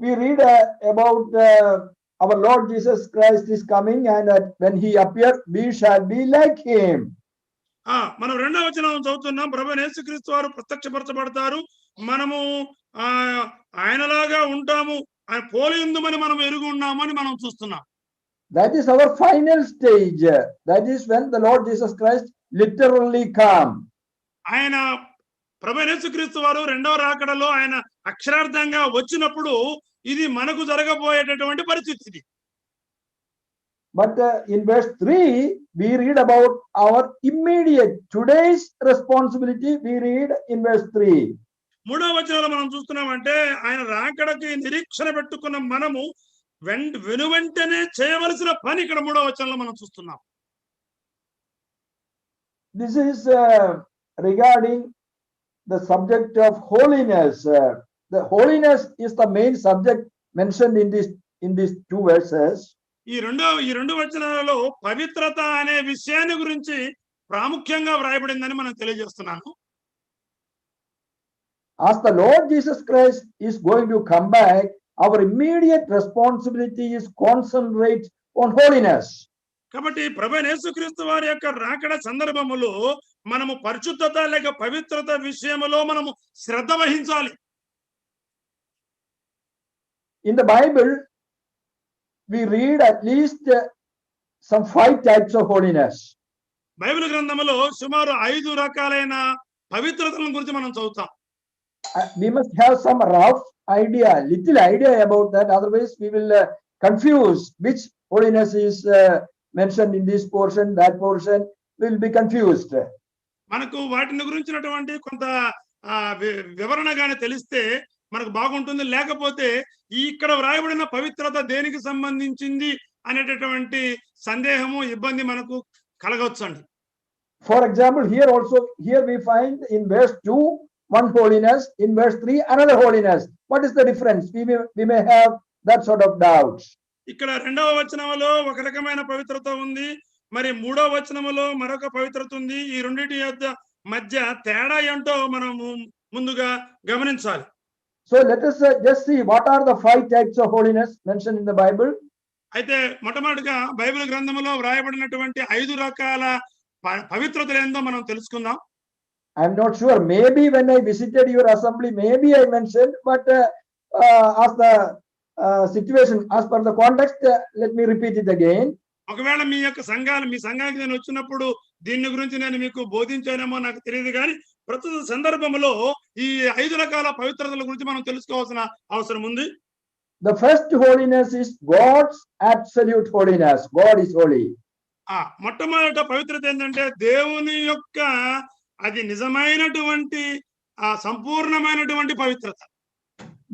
A: we read about our Lord Jesus Christ is coming, and when he appears we shall be like him.
B: మనం రెండవ వచనం చదువుతున్నాం. ప్రభువైన యేసుక్రీస్తు వారు ప్రత్యక్షపరచబడతారు, మనము ఆయనలాగా ఉంటాము, ఆయన పోలియుందుమని మనం ఎరుగు ఉన్నామని మనం చూస్తున్నాం.
A: That is our final stage. That is when the Lord Jesus Christ literally come.
B: ఆయన ప్రభువైన యేసుక్రీస్తు వారు రెండవ రాకడలో ఆయన అక్షరార్థంగా వచ్చినప్పుడు ఇది మనకు జరగబోయేటటువంటి పరిస్థితి.
A: But in verse 3 we read about our immediate today's responsibility. We read in verse 3.
B: మూడవ వచనంలో మనం చూస్తున్నామంటే ఆయన రాకడకి నిరీక్షణ పెట్టుకున్న మనము వెనువెంటనే చేయవలసిన పని ఇక్కడ మూడవ వచనంలో మనం చూస్తున్నాం.
A: This is regarding the subject of holiness. The holiness is the main subject mentioned in these two verses.
B: ఈ రెండు వచనాలలో పవిత్రత అనే విషయాన్ని గురించి ప్రాముఖ్యంగా వ్రాయబడిందని మనం తెలియజేస్తున్నాను.
A: As the Lord Jesus Christ is going to come back, our immediate responsibility is concentrate on holiness.
B: కాబట్టి ప్రభువైన యేసుక్రీస్తు వారి యొక్క రాకడ సందర్భములో మనము పరిశుద్ధత లేక పవిత్రత విషయంలో మనము శ్రద్ధ వహించాలి.
A: In the Bible we read at least some 5 types of holiness.
B: Bible గ్రంథములో సుమారు 5 రకాలైన పవిత్రతల గురించి మనం చదువుతాం.
A: We must have some rough idea, little idea about that. Otherwise, we will confuse which holiness is mentioned in this portion, that portion. We will be confused.
B: మనకు వాటిని గురించినటువంటి కొంత వివరణగానే తెలిస్తే మనకు బాగుంటుంది. లేకపోతే ఇక్కడ వ్రాయబడిన పవిత్రత దేనికి సంబంధించింది అనేటటువంటి సందేహము, ఇబ్బంది మనకు కలగొచ్చండి.
A: For example, here we find in verse 2 one holiness, in verse 3 another holiness. What is the difference? We may have that sort of doubts.
B: ఇక్కడ 2వ వచనములో ఒక రకమైన పవిత్రత ఉంది, మరి 3వ వచనములో మరొక పవిత్రత ఉంది. ఈ రెండిటి మధ్య తేడా ఏంటో మనము ముందుగా గమనించాలి.
A: So let us just see what are the 5 types of holiness mentioned in the Bible.
B: అయితే మొట్టమొదటిగా బైబిల్ గ్రంథములో వ్రాయబడినటువంటి 5 రకాల పవిత్రతలు ఏందో మనం తెలుసుకుందాం.
A: I'm not sure. Maybe when I visited your assembly, maybe I mentioned, but as the situation, as per the context, let me repeat it again.
B: ఒకవేళ మీ సంఘానికి నేను వచ్చినప్పుడు దీని గురించి నేను మీకు బోధించానేమో నాకు తెలియదు, కానీ ప్రస్తుత సందర్భంలో ఈ 5 రకాల పవిత్రతల గురించి మనం తెలుసుకోవాల్సిన అవసరం ఉంది.
A: The first holiness is God's absolute holiness. God is holy.
B: మొట్టమొదట పవిత్రత ఏంటంటే దేవుని యొక్క అది నిజమైనటువంటి సంపూర్ణమైనటువంటి పవిత్రత.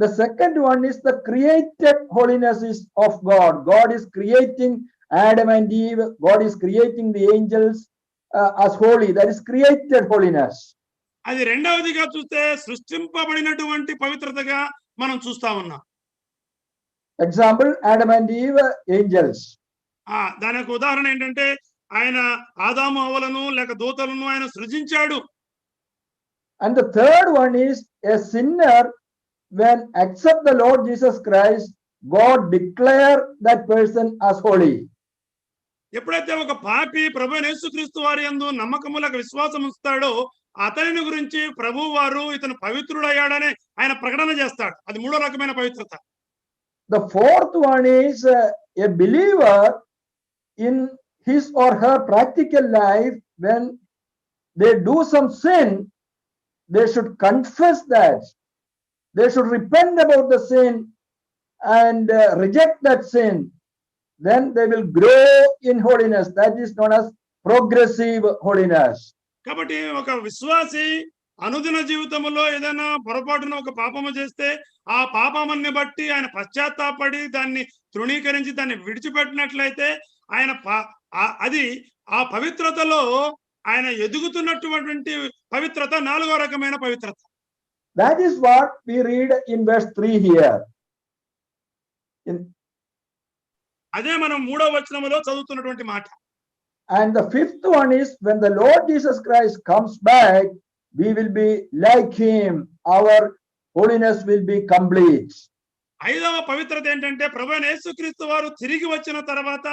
A: The second one is the created holiness is of God. God is creating Adam and Eve. God is creating the angels as holy. That is created holiness.
B: అది రెండవదిగా చూస్తే సృష్టింపబడినటువంటి పవిత్రతగా మనం చూస్తా ఉన్నాం.
A: Example, Adam and Eve, angels.
B: దానికి ఉదాహరణ ఏంటంటే ఆయన ఆదాము హవ్వలను లేక దూతలను ఆయన సృజించాడు.
A: And the third one is a sinner when accept the Lord Jesus Christ, God declare that person as holy.
B: ఎప్పుడైతే ఒక పాపి ప్రభువైన యేసుక్రీస్తు వారి యందు నమ్మకము లేక విశ్వాసం ఉంచుతాడో అతని గురించి ప్రభువు వారు ఇతను పవిత్రుడయ్యాడని ఆయన ప్రకటన చేస్తాడు. అది 3వ రకమైన పవిత్రత.
A: The fourth one is a believer in his or her practical life, when they do some sin, they should confess that. They should repent about the sin and reject that sin. Then they will grow in holiness. That is known as progressive holiness.
B: కాబట్టి ఒక విశ్వాసి అనుదిన జీవితంలో ఏదైనా పొరపాటున ఒక పాపము చేస్తే ఆ పాపముని బట్టి ఆయన పశ్చాత్తాపడి దాన్ని తృణీకరించి దాన్ని విడిచిపెట్టినట్లయితే ఆయన అది ఆ పవిత్రతలో ఆయన ఎదుగుతున్నటువంటి పవిత్రత 4వ రకమైన పవిత్రత.
A: That is what we read in verse 3 here.
B: అదే మనం 3వ వచనములో చదువుతున్నటువంటి మాట.
A: And the fifth one is when the Lord Jesus Christ comes back, we will be like him. Our holiness will be complete.
B: 5వ పవిత్రత ఏంటంటే ప్రభువైన యేసుక్రీస్తు వారు తిరిగి వచ్చిన తర్వాత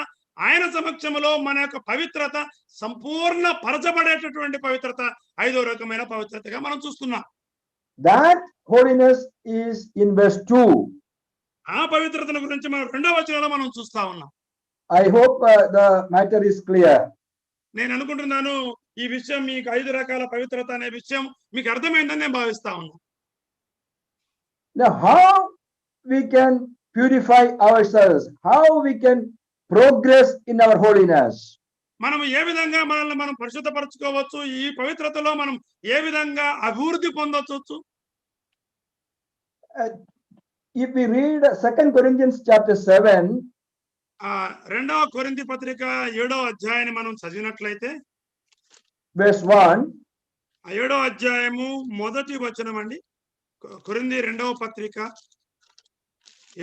B: ఆయన సమక్షంలో మన యొక్క పవిత్రత సంపూర్ణ పరచబడేటటువంటి పవిత్రత 5వ రకమైన పవిత్రతగా మనం చూస్తున్నాం.
A: That holiness is in verse 2.
B: ఆ పవిత్రతను గురించి మనం 2వ వచనంలో మనం చూస్తా ఉన్నాం.
A: I hope the matter is clear.
B: నేను అనుకుంటున్నాను ఈ విషయం మీకు 5 రకాల పవిత్రత అనే విషయం మీకు అర్థమైందని నేను భావిస్తా ఉన్నాను.
A: Now, how we can purify ourselves? How we can progress in our holiness?
B: మనం ఏ విధంగా మనల్ని మనం పరిశుద్ధపరచుకోవచ్చు? ఈ పవిత్రతలో మనం ఏ విధంగా అభివృద్ధి పొందవచ్చు?
A: If we read 2 Corinthians chapter 7,
B: 2వ కొరింథీ పత్రిక 7వ అధ్యాయాన్ని మనం చదివినట్లయితే
A: verse 1,
B: 7వ అధ్యాయము 1వ వచనం అండి. కొరింథీ 2వ పత్రిక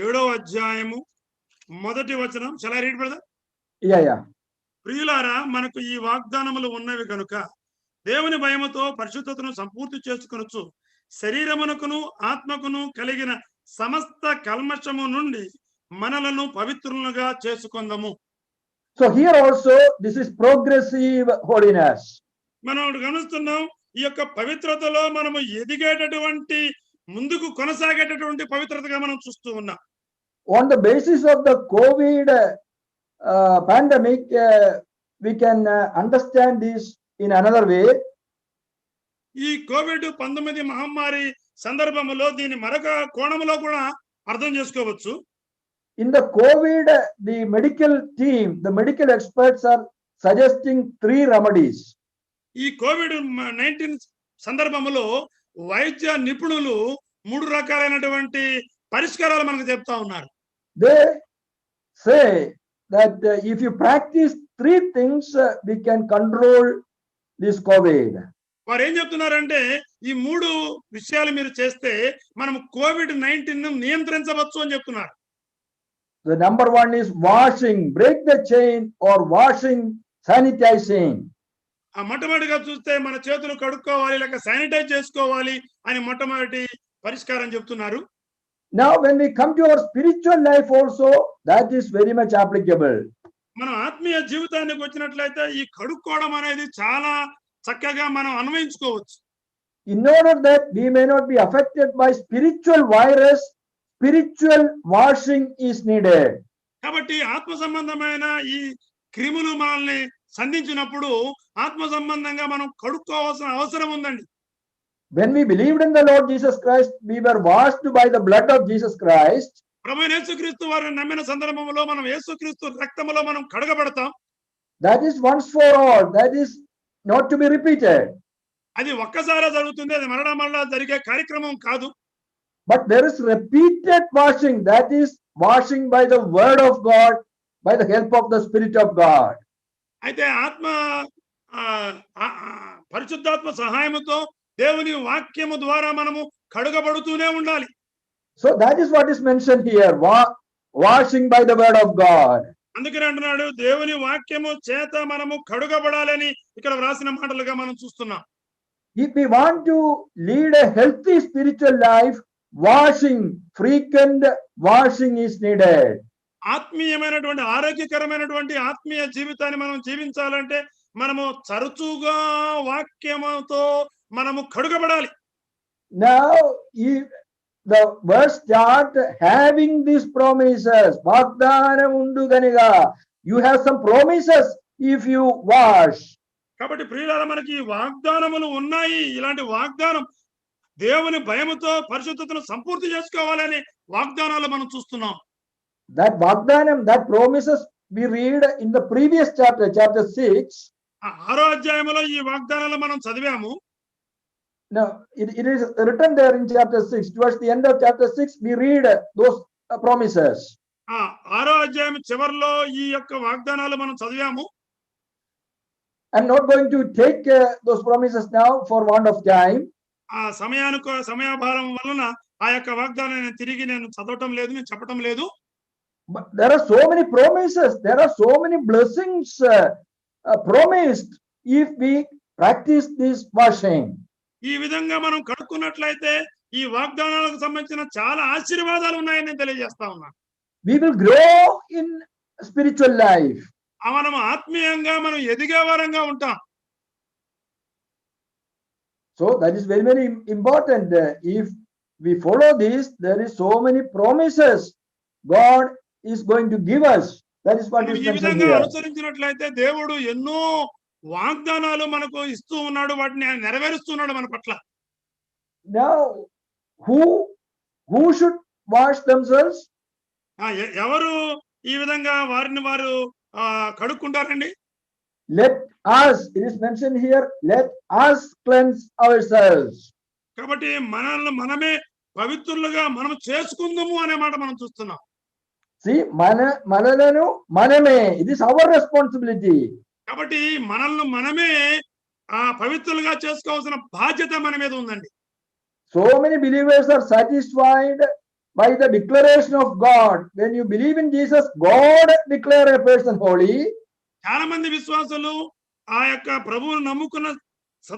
B: 7వ అధ్యాయము 1వ వచనం. shall I read, brother?
A: yeah.
B: ప్రియులారా, మనకు ఈ వాగ్దానములు ఉన్నవి కనుక దేవుని భయముతో పరిశుద్ధతను సంపూర్తి చేసుకొనొచ్చు శరీరమునకును ఆత్మకును కలిగిన సమస్త కల్మషము నుండి మనలను పవిత్రులుగా చేసుకొందము.
A: So here also this is progressive holiness.
B: మనం గమనిస్తున్నాం ఈ యొక్క పవిత్రతలో మనము ఎదిగేటటువంటి ముందుకు కొనసాగేటటువంటి పవిత్రతగా మనం చూస్తూ ఉన్నాం.
A: On the basis of the COVID pandemic, we can understand this in another way.
B: ఈ కోవిడ్-19 మహమ్మారి సందర్భంలో దీని మరొక కోణంలో కూడా అర్థం చేసుకోవచ్చు.
A: In the COVID, the medical team, the medical experts are suggesting 3 remedies.
B: ఈ కోవిడ్-19 సందర్భంలో వైద్య నిపుణులు 3 రకాలైనటువంటి పరిష్కారాలు మనకు చెప్తా ఉన్నారు.
A: They say that if you practice 3 things, we can control this COVID.
B: వారు ఏం చెప్తున్నారంటే ఈ 3 విషయాలు మీరు చేస్తే మనం కోవిడ్-19 ను నియంత్రించవచ్చు అని చెప్తున్నారు.
A: The number 1 is washing, break the chain or washing, sanitizing.
B: ఆ మొట్టమొదటిగా చూస్తే మన చేతులు కడుక్కోవాలి లేక శానిటైజ్ చేసుకోవాలి అని మొట్టమొదటి పరిష్కారం చెప్తున్నారు.
A: Now when we come to our spiritual life also, that is very much applicable.
B: మన ఆత్మీయ జీవితానికి వచ్చినట్లయితే ఈ కడుక్కోవడం అనేది చాలా చక్కగా మనం అన్వయించుకోవచ్చు.
A: In order that we may not be affected by spiritual virus, spiritual washing is needed.
B: కాబట్టి ఆత్మ సంబంధమైన ఈ క్రిములు మనల్ని సంధించినప్పుడు ఆత్మ సంబంధంగా మనం కడుక్కోవాల్సిన అవసరం ఉందండి.
A: When we believed in the Lord Jesus Christ, we were washed by the blood of Jesus Christ.
B: ప్రభువైన యేసుక్రీస్తు వారిని నమ్మిన సందర్భంలో మనం యేసుక్రీస్తు రక్తములో మనం కడగబడతాం.
A: That is once for all. That is not to be repeated.
B: అది ఒక్కసారి జరుగుతుంది, అది మరలా జరిగే కార్యక్రమం కాదు.
A: But there is repeated washing. That is washing by the word of God, by the help of the Spirit of God.
B: అయితే ఆత్మ పరిశుద్ధాత్మ సహాయముతో దేవుని వాక్యము ద్వారా మనము కడుగబడుతూనే ఉండాలి.
A: So that is what is mentioned here, washing by the word of God.
B: అందుకని అంటున్నాడు దేవుని వాక్యము చేత మనము కడుగబడాలని ఇక్కడ వ్రాసిన మాటలుగా మనం చూస్తున్నాం.
A: If we want to lead a healthy spiritual life, washing, frequent washing is needed.
B: ఆత్మీయమైనటువంటి ఆరోగ్యకరమైనటువంటి ఆత్మీయ జీవితాన్ని మనం జీవించాలంటే మనము తరచుగా వాక్యముతో మనము కడుగబడాలి.
A: Now, if the verse start having these promises, వాగ్దానం ఉండు గనుక, you have some promises if you wash.
B: కాబట్టి ప్రియులారా మనకి ఈ వాగ్దానములు ఉన్నాయి. ఇలాంటి వాగ్దానం దేవుని భయముతో పరిశుద్ధతను సంపూర్తి చేసుకోవాలని వాగ్దానాలు మనం చూస్తున్నాం.
A: That వాగ్దానం, that promises we read in the previous chapter, chapter 6.
B: 6వ అధ్యాయములో ఈ వాగ్దానాలు మనం చదివాము.
A: Now, it is written there in chapter 6. Towards the end of chapter 6, we read those promises.
B: 6వ అధ్యాయం చివరిలో ఈ యొక్క వాగ్దానాలు మనం చదివాము.
A: I'm not going to take those promises now for want of time.
B: సమయాభారం వలన ఆ యొక్క వాగ్దానాన్ని తిరిగి నేను చదవటం లేదు, నేను చెప్పటం లేదు.
A: But there are so many promises, there are so many blessings promised if we practice this washing.
B: ఈ విధంగా మనం కడుక్కున్నట్లయితే ఈ వాగ్దానాలకు సంబంధించిన చాలా ఆశీర్వాదాలు ఉన్నాయని నేను తెలియజేస్తా ఉన్నా.
A: We will grow in spiritual life.
B: మనం ఆత్మీయంగా మనం ఎదిగే వారంగా ఉంటాం.
A: So that is very, very important. If we follow this, there is so many promises God is going to give us. That is what is mentioned here.
B: అనుసరించినట్లయితే దేవుడు ఎన్నో వాగ్దానాలు మనకు ఇస్తూ ఉన్నాడు, వాటిని నెరవేరుస్తున్నాడు మన పట్ల.
A: Now, who should wash themselves?
B: ఎవరు ఈ విధంగా వారిని వారు కడుక్కుంటారండి?
A: Let us, it is mentioned here, let us cleanse ourselves.
B: కాబట్టి మనల్ని మనమే పవిత్రులుగా మనం చేసుకుందాము అనే మాట మనం చూస్తున్నాం.
A: See, మనలను మనమే, it is our responsibility.
B: కాబట్టి మనల్ని మనమే పవిత్రులుగా చేసుకోవాల్సిన బాధ్యత మన మీద ఉందండి.
A: So many believers are satisfied by the declaration of God. When you believe in Jesus, God declare a person holy.
B: చాలా మంది విశ్వాసులు ఆ యొక్క ప్రభువును నమ్ముకున్న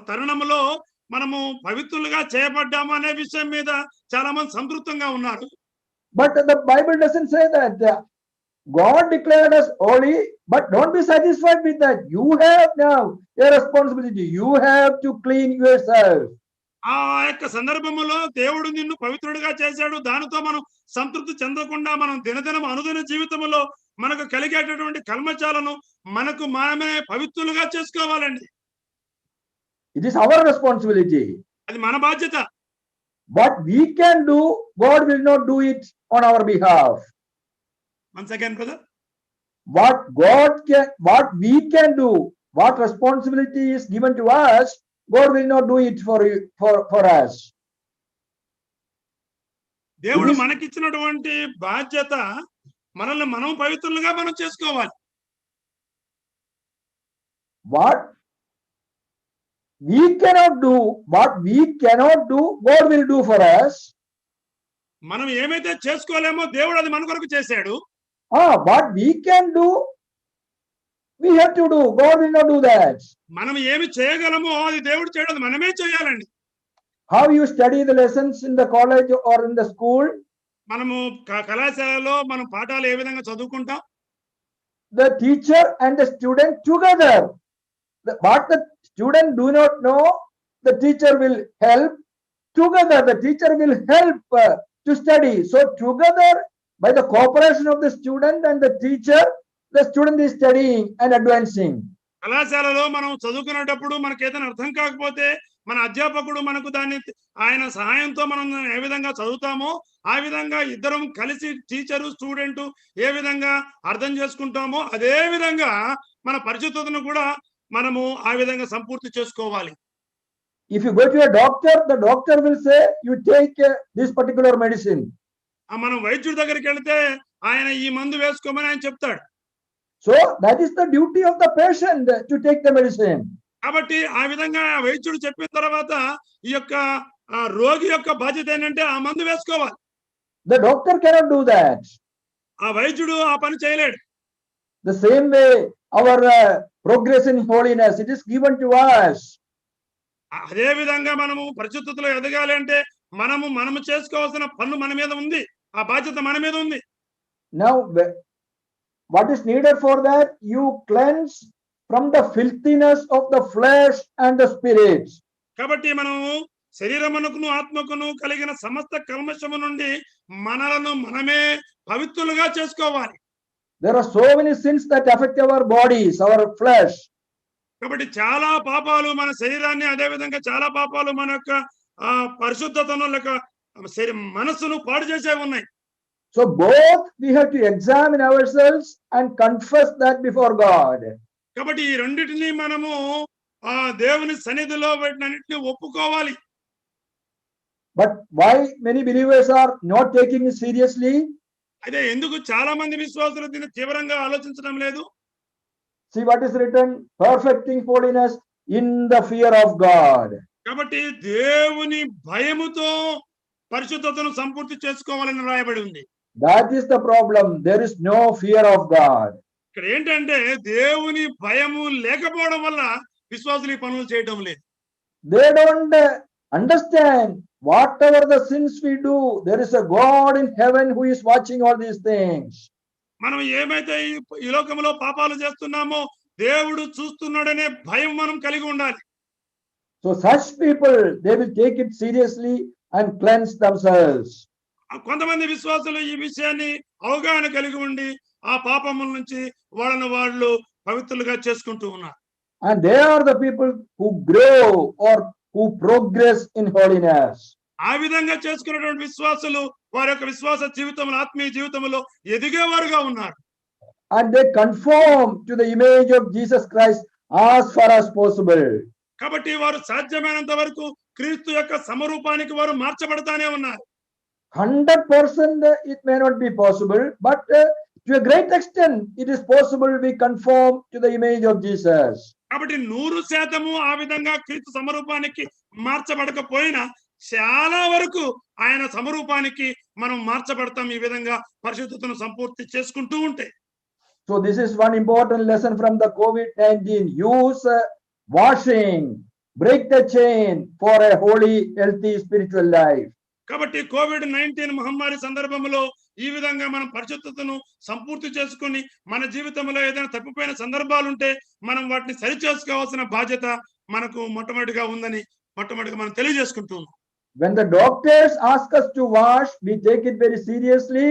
B: తరుణంలో మనము పవిత్రులుగా చేయబడ్డాము అనే విషయం మీద చాలా మంది సంతృప్తంగా ఉన్నారు.
A: But the Bible doesn't say that. God declared us holy, but don't be satisfied with that. You have now a responsibility. You have to clean yourself.
B: ఆ యొక్క సందర్భములో దేవుడు నిన్ను పవిత్రుడిగా చేశాడు. దానితో మనం సంతృప్తి చెందకుండా మనం దినదినం అనుదిన జీవితంలో మనకు కలిగేటటువంటి కల్మషాలను మనకు మనమే పవిత్రులుగా చేసుకోవాలండి.
A: It is our responsibility.
B: అది మన బాధ్యత.
A: What we can do, God will not do it on our behalf.
B: Once again brother.
A: What we can do, what responsibility is given to us, God will not do it for us.
B: దేవుడు
A: It is-
B: మనకిచ్చినటువంటి బాధ్యత మనల్ని మనం పవిత్రులుగా మనం చేసుకోవాలి.
A: What we cannot do, God will do for us.
B: మనం ఏమైతే చేసుకోలేమో దేవుడు అది మన కొరకు చేశాడు.
A: What we can do, we have to do. God will not do that.
B: మనం ఏమి చేయగలమో అది దేవుడు చేయడం మనమే చేయాలండి.
A: How you study the lessons in the college or in the school,
B: మనము కళాశాలలో మనం పాఠాలు ఏ విధంగా చదువుకుంటాం?
A: the teacher and the student together. What the student do not know, the teacher will help. Together, the teacher will help to study. So together, by the cooperation of the student and the teacher, the student is studying and advancing.
B: కళాశాలలో మనం చదువుకునేటప్పుడు మనకి ఏదైనా అర్థం కాకపోతే మన అధ్యాపకుడు మనకు దాన్ని ఆయన సహాయంతో మనం ఏ విధంగా చదువుతామో ఆ విధంగా ఇద్దరం కలిసి టీచరు స్టూడెంట్ ఏ విధంగా అర్థం చేసుకుంటామో అదే విధంగా మన పరిశుద్ధతను కూడా మనము ఆ విధంగా సంపూర్తి చేసుకోవాలి.
A: If you go to a doctor, the doctor will say, you take this particular medicine.
B: మనం వైద్యుడి దగ్గరికి వెళ్తే ఆయన ఈ మందు వేసుకోమని ఆయన చెప్తాడు.
A: So that is the duty of the patient to take the medicine.
B: కాబట్టి ఆ విధంగా వైద్యుడు చెప్పిన తర్వాత ఈ యొక్క రోగి యొక్క బాధ్యత ఏంటంటే ఆ మందు వేసుకోవాలి.
A: The doctor cannot do that.
B: ఆ వైద్యుడు ఆ పని చేయలేడు.
A: The same way, our progress in holiness, it is given to us.
B: అదే విధంగా మనము పరిశుద్ధతలో ఎదగాలి అంటే మనము చేసుకోవాల్సిన పన్ను మన మీద ఉంది. ఆ బాధ్యత మన మీద ఉంది.
A: Now, what is needed for that? You cleanse from the filthiness of the flesh and the spirit.
B: కాబట్టి మనము శరీరమునకును ఆత్మకును కలిగిన సమస్త కల్మషము నుండి మనలను మనమే పవిత్రులుగా చేసుకోవాలి.
A: There are so many sins that affect our bodies, our flesh.
B: కాబట్టి చాలా పాపాలు మన శరీరాన్ని అదే విధంగా చాలా పాపాలు మన యొక్క పరిశుద్ధతను లేక మనసును పాడు చేసేవి ఉన్నాయి.
A: So both we have to examine ourselves and confess that before God.
B: కాబట్టి ఈ రెండిటిని మనము దేవుని సన్నిధిలో వాటినన్నిటిని ఒప్పుకోవాలి.
A: But why many believers are not taking it seriously?
B: అదే ఎందుకు చాలా మంది విశ్వాసులు దీన్ని తీవ్రంగా ఆలోచించడం లేదు?
A: See what is written, perfecting holiness in the fear of God.
B: కాబట్టి దేవుని భయముతో పరిశుద్ధతను సంపూర్తి చేసుకోవాలని రాయబడి ఉంది.
A: That is the problem. There is no fear of God.
B: ఇక్కడ ఏంటంటే దేవుని భయము లేకపోవడం వల్ల విశ్వాసులు ఈ పనులు చేయడం లేదు.
A: They don't understand whatever the sins we do, there is a God in heaven who is watching all these things.
B: మనం ఏమైతే ఈ లోకంలో పాపాలు చేస్తున్నామో దేవుడు చూస్తున్నాడనే భయం మనం కలిగి ఉండాలి.
A: So such people, they will take it seriously and cleanse themselves.
B: కొంతమంది విశ్వాసులు ఈ విషయాన్ని అవగాహన కలిగి ఉండి ఆ పాపముల నుంచి వాళ్ళు పవిత్రులుగా చేసుకుంటూ ఉన్నారు.
A: And they are the people who grow or who progress in holiness.
B: ఆ విధంగా చేసుకున్నటువంటి విశ్వాసులు వారి యొక్క విశ్వాస జీవితంలో ఆత్మీయ జీవితంలో ఎదిగేవారుగా ఉన్నారు.
A: And they conform to the image of Jesus Christ as far as possible.
B: కాబట్టి వారు సాధ్యమైనంత వరకు క్రీస్తు యొక్క సమరూపానికి వారు మార్చబడతానే ఉన్నారు.
A: 100% it may not be possible, but to a great extent it is possible we conform to the image of Jesus.
B: కాబట్టి 100% ఆ విధంగా క్రీస్తు సమరూపానికి మార్చబడకపోయినా చాలా వరకు ఆయన సమరూపానికి మనం మార్చబడతాం ఈ విధంగా పరిశుద్ధతను సంపూర్తి చేసుకుంటూ ఉంటే.
A: So this is one important lesson from the COVID-19. Use washing, break the chain for a holy, healthy spiritual life.
B: కాబట్టి COVID-19 మహమ్మారి సందర్భంలో ఈ విధంగా మనం పరిశుద్ధతను సంపూర్తి చేసుకుని మన జీవితంలో ఏదైనా తప్పిపోయిన సందర్భాలు ఉంటే మనం వాటిని సరి చేసుకోవాల్సిన బాధ్యత మనకు మొట్టమొదటిగా ఉందని మొట్టమొదటిగా మనం తెలియజేసుకుంటూ ఉన్నాం.
A: When the doctors ask us to wash, we take it very seriously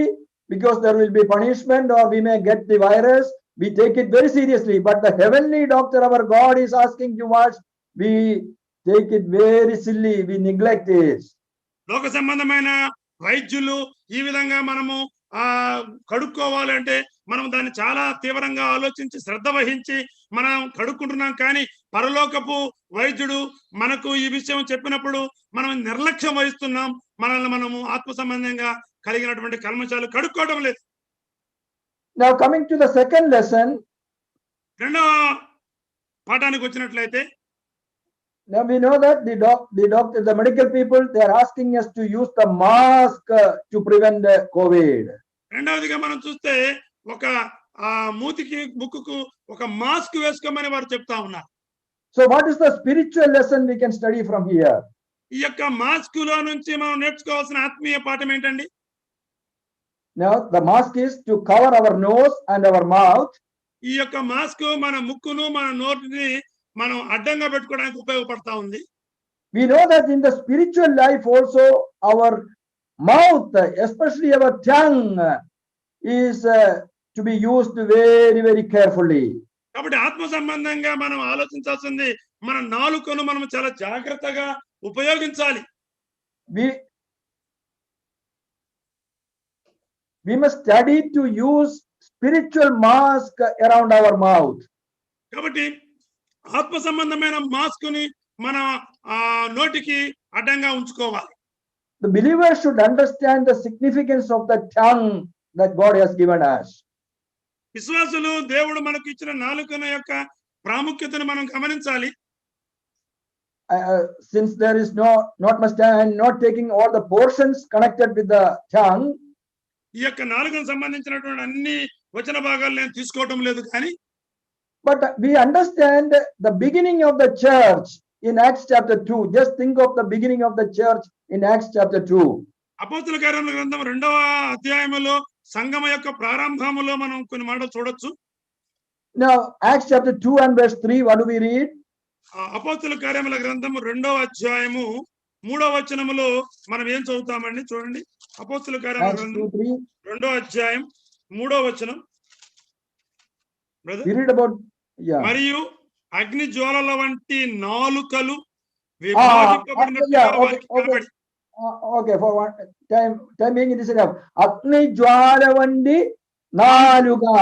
A: because there will be punishment or we may get the virus. We take it very seriously. But the heavenly doctor, our God, is asking to wash. We take it very silly. We neglect it.
B: లోక సంబంధమైన వైద్యులు ఈ విధంగా మనము కడుక్కోవాలంటే మనం దాన్ని చాలా తీవ్రంగా ఆలోచించి శ్రద్ధ వహించి మనం కడుక్కుంటున్నాం. కానీ పరలోకపు వైద్యుడు మనకు ఈ విషయం చెప్పినప్పుడు మనం నిర్లక్ష్యం వహిస్తున్నాం. మనల్ని మనము ఆత్మ సంబంధంగా కలిగినటువంటి కల్మషాలు కడుక్కోవడం లేదు.
A: Now coming to the second lesson,
B: రెండవ పాఠానికి వచ్చినట్లయితే,
A: now we know that the medical people, they are asking us to use the mask to prevent the COVID.
B: రెండవదిగా మనం చూస్తే ఒక మూతికి ముక్కుకు ఒక మాస్క్ వేసుకోమని వారు చెప్తా ఉన్నారు.
A: So what is the spiritual lesson we can study from here?
B: ఈ యొక్క మాస్క్ లో నుంచి మనం నేర్చుకోవాల్సిన ఆత్మీయ పాఠం ఏంటండి?
A: Now the mask is to cover our nose and our mouth.
B: ఈ యొక్క మాస్క్ మన ముక్కును మన నోటిని మనం అడ్డంగా పెట్టుకోవడానికి ఉపయోగపడతా ఉంది.
A: We know that in the spiritual life also our mouth, especially our tongue, is to be used very, very carefully.
B: కాబట్టి ఆత్మ సంబంధంగా మనం ఆలోచించాల్సింది మన నాలుకను మనం చాలా జాగ్రత్తగా ఉపయోగించాలి.
A: We must study to use spiritual mask around our mouth.
B: కాబట్టి ఆత్మ సంబంధమైన మాస్క్ ని మన నోటికి అడ్డంగా ఉంచుకోవాలి.
A: The believer should understand the significance of the tongue that God has given us.
B: విశ్వాసులు దేవుడు మనకు ఇచ్చిన నాలుకన యొక్క ప్రాముఖ్యతను మనం గమనించాలి.
A: Since there is not much time, not taking all the portions connected with the tongue.
B: ఈ యొక్క నాలుకకు సంబంధించినటువంటి అన్ని వచన భాగాలు నేను తీసుకోవడం లేదు, కానీ
A: but we understand the beginning of the church in Acts chapter 2. Just think of the beginning of the church in Acts chapter 2.
B: అపోస్తలుల కార్యముల గ్రంథం 2వ అధ్యాయములో సంఘం యొక్క ప్రారంభములో మనం కొన్ని మాటలు చూడొచ్చు.
A: Now Acts chapter 2 and verse 3, what do we read?
B: అపోస్తలుల కార్యముల గ్రంథం 2వ అధ్యాయము 3వ వచనములో మనం ఏం చదువుతామండి? చూడండి, అపోస్తలుల కార్యముల గ్రంథం 2వ అధ్యాయం 3వ వచనం.
A: We read about
B: మరియు అగ్ని జ్వాలల వంటి నాలుకలు విభాగింపబడినట్టు.
A: Okay, for one time being it is enough. Agni jwala vandi naluga.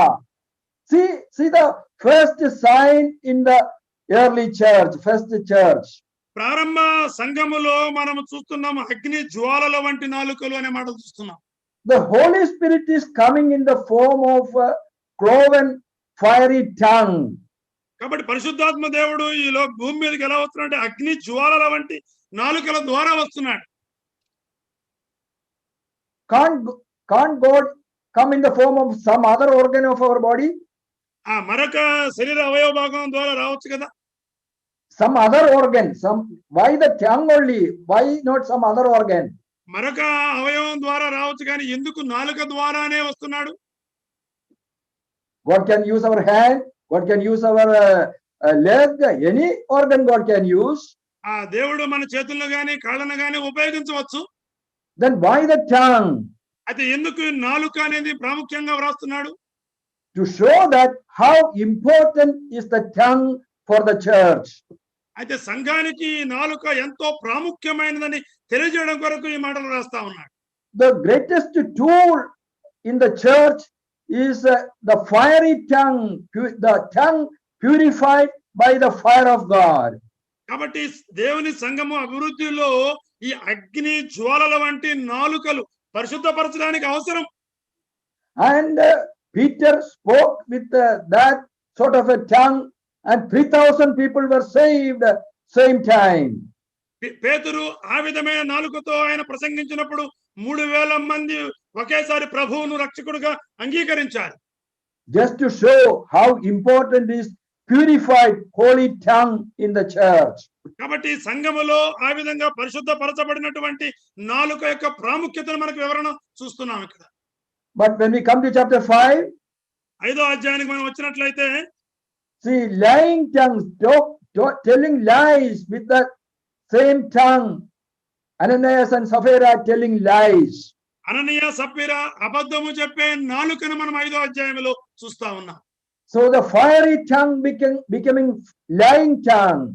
A: See the first sign in the early church, first church.
B: ప్రారంభ సంఘములో మనం చూస్తున్నాం అగ్ని జ్వాలల వంటి నాలుకలు అనే మాట చూస్తున్నాం.
A: The Holy Spirit is coming in the form of cloven fiery tongue.
B: కాబట్టి పరిశుద్ధాత్మ దేవుడు ఈ భూమి మీదకి ఎలా వస్తున్నాడు? అగ్ని జ్వాలల వంటి నాలుకల ద్వారా వస్తున్నాడు.
A: Can't God come in the form of some other organ of our body?
B: మరొక శరీర అవయవ భాగం ద్వారా రావచ్చు కదా.
A: Some other organ, why the tongue only? Why not some other organ?
B: మరొక అవయవం ద్వారా రావచ్చు, కానీ ఎందుకు నాలుక ద్వారానే వస్తున్నాడు?
A: God can use our hand, God can use our leg, any organ God can use.
B: దేవుడు మన చేతుల్లో గాని కాళ్ళను గాని ఉపయోగించవచ్చు.
A: Then why the tongue?
B: అయితే ఎందుకు నాలుక అనేది ప్రాముఖ్యంగా వ్రాస్తున్నాడు?
A: To show that how important is the tongue for the church.
B: అయితే సంఘానికి నాలుక ఎంతో ప్రాముఖ్యమైనదని తెలియజేయడం కొరకు ఈ మాటలు రాస్తా ఉన్నాడు.
A: The greatest tool in the church is the fiery tongue, the tongue purified by the fire of God.
B: కాబట్టి దేవుని సంఘము అభివృద్ధిలో ఈ అగ్ని జ్వాలల వంటి నాలుకలు పరిశుద్ధపరచడానికి అవసరం.
A: And Peter spoke with that sort of a tongue, and 3,000 people were saved same time.
B: పేతురు ఆ విధమైన నాలుకతో ఆయన ప్రసంగించినప్పుడు 3,000 మంది ఒకేసారి ప్రభువును రక్షకుడుగా అంగీకరించారు.
A: Just to show how important is purified holy tongue in the church.
B: కాబట్టి సంఘములో ఆ విధంగా పరిశుద్ధపరచబడినటువంటి నాలుక యొక్క ప్రాముఖ్యతను మనకు వివరణ చూస్తున్నాం ఇక్కడ.
A: But when we come to chapter 5,
B: 5వ అధ్యాయానికి మనం వచ్చినట్లయితే,
A: see, lying tongues, telling lies with the same tongue, Ananias and Sapphira telling lies.
B: Ananias Sapphira అబద్ధము చెప్పే నాలుకను మనం 5వ అధ్యాయంలో చూస్తా ఉన్నాం.
A: So the fiery tongue becoming lying tongue.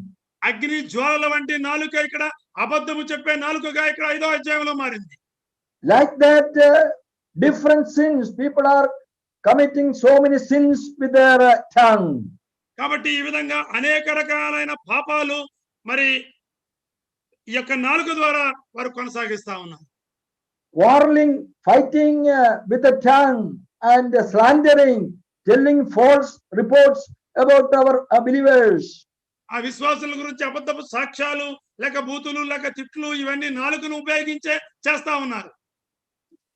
B: అగ్ని జ్వాలల వంటి నాలుక ఇక్కడ అబద్ధము చెప్పే నాలుకగా ఇక్కడ 5వ అధ్యాయంలో మారింది.
A: Like that, different sins, people are committing so many sins with their tongue.
B: కాబట్టి ఈ విధంగా అనేక రకాలైన పాపాలు మరి ఈ యొక్క నాలుక ద్వారా వారు కొనసాగిస్తా ఉన్నారు.
A: Quarreling, fighting with the tongue, and slandering, telling false reports about our believers.
B: ఆ విశ్వాసుల గురించి అబద్ధపు సాక్ష్యాలు లేక బూతులు లేక తిట్లు ఇవన్నీ నాలుకను ఉపయోగించే చేస్తా ఉన్నారు.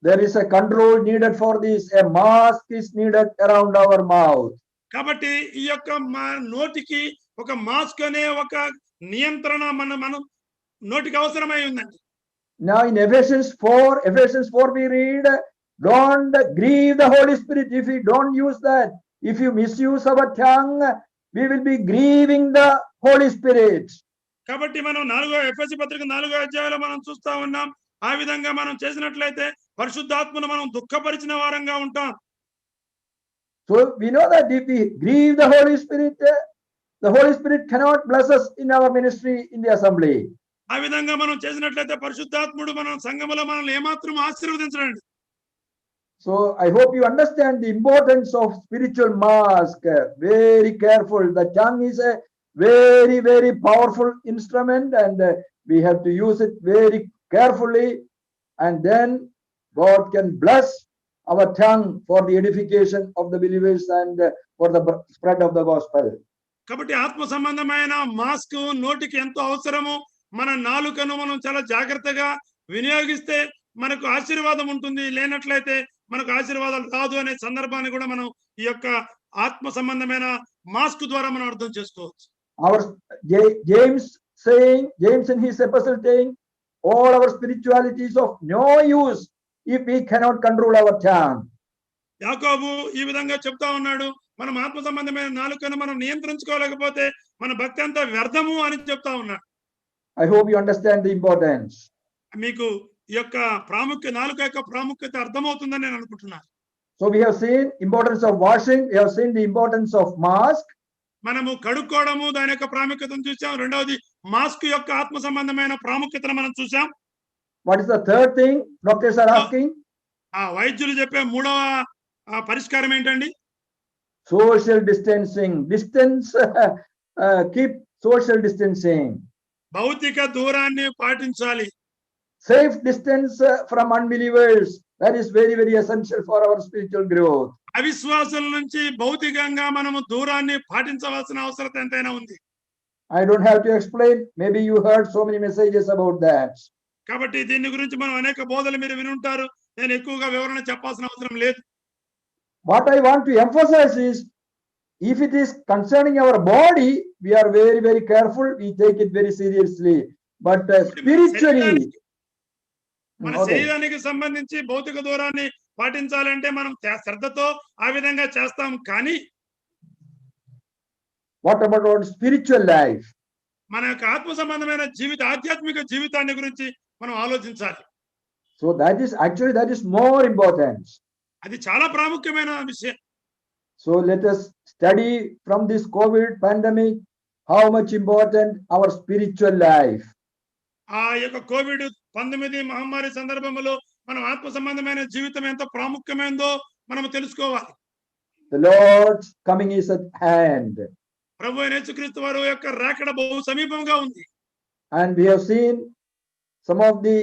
A: There is a control needed for this. A mask is needed around our mouth.
B: కాబట్టి ఈ యొక్క నోటికి ఒక మాస్క్ అనే ఒక నియంత్రణ మనం నోటికి అవసరమై ఉందండి.
A: Now in Ephesians 4 we read, don't grieve the Holy Spirit. If we don't use that, if you misuse our tongue, we will be grieving the Holy Spirit.
B: కాబట్టి మనం ఎఫెసీ పత్రిక 4వ అధ్యాయంలో మనం చూస్తా ఉన్నాం. ఆ విధంగా మనం చేసినట్లయితే పరిశుద్ధాత్మను మనం దుఃఖపరిచిన వారంగా ఉంటాం.
A: So we know that if we grieve the Holy Spirit cannot bless us in our ministry in the assembly.
B: ఆ విధంగా మనం చేసినట్లయితే పరిశుద్ధాత్ముడు మన సంఘములో మనల్ని ఏమాత్రం ఆశీర్వదించడండి.
A: So I hope you understand the importance of spiritual mask. Very careful. The tongue is a very, very powerful instrument, and we have to use it very carefully, and then God can bless our tongue for the edification of the believers and for the spread of the gospel.
B: కాబట్టి ఆత్మ సంబంధమైన mask నోటికి ఎంతో అవసరము. మన నాలుకను మనం చాలా జాగ్రత్తగా వినియోగిస్తే మనకు ఆశీర్వాదం ఉంటుంది, లేనట్లయితే మనకు ఆశీర్వాదాలు రాదు అనే సందర్భాన్ని కూడా మనం ఈ యొక్క ఆత్మ సంబంధమైన మాస్క్ ద్వారా మనం అర్థం చేసుకోవచ్చు.
A: Our James in his epistle saying, all our spirituality is of no use if we cannot control our tongue.
B: యాకోబు ఈ విధంగా చెప్తా ఉన్నాడు, మనం ఆత్మ సంబంధమైన నాలుకను మనం నియంత్రించుకోలేకపోతే మన భక్తి అంతా వ్యర్థము అని చెప్తా ఉన్నాడు.
A: I hope you understand the importance.
B: మీకు ఈ యొక్క నాలుక యొక్క ప్రాముఖ్యత అర్థమవుతుందని నేను అనుకుంటున్నాను.
A: So we have seen importance of washing, we have seen the importance of mask.
B: మనము కడుక్కోవడము దాని యొక్క ప్రాముఖ్యతను చూసాం. రెండవది మాస్క్ యొక్క ఆత్మ సంబంధమైన ప్రాముఖ్యతను మనం చూసాం.
A: What is the third thing doctors are asking?
B: వైద్యులు చెప్పే 3వ పరిష్కారం ఏంటండి?
A: Social distancing. Keep social distancing.
B: భౌతిక దూరాన్ని పాటించాలి.
A: Safe distance from unbelievers. That is very, very essential for our spiritual growth.
B: అవిశ్వాసుల నుంచి భౌతికంగా మనము దూరాన్ని పాటించవలసిన అవసరం ఎంతైనా ఉంది.
A: I don't have to explain. Maybe you heard so many messages about that.
B: కాబట్టి దీని గురించి మనం అనేక బోధలు మీరు వినుంటారు. నేను ఎక్కువగా వివరణ చెప్పాల్సిన అవసరం లేదు.
A: What I want to emphasize is, if it is concerning our body, we are very, very careful. We take it very seriously. But spiritually,
B: మన శరీరానికి సంబంధించి భౌతిక దూరాన్ని పాటించాలంటే మనం శ్రద్ధతో ఆ విధంగా చేస్తాం. కానీ
A: what about our spiritual life?
B: మన యొక్క ఆత్మ సంబంధమైన ఆధ్యాత్మిక జీవితాన్ని గురించి మనం ఆలోచించాలి.
A: So that is more important.
B: అది చాలా ప్రాముఖ్యమైన విషయం.
A: So let us study from this COVID pandemic how much important our spiritual life.
B: ఆ యొక్క COVID-19 మహమ్మారి సందర్భంలో మనం ఆత్మ సంబంధమైన జీవితం ఎంత ప్రాముఖ్యమైనదో మనం తెలుసుకోవాలి.
A: The Lord's coming is at hand.
B: ప్రభువైన యేసుక్రీస్తు వారి యొక్క రాకడ బహు సమీపంగా ఉంది.
A: And we have seen some of the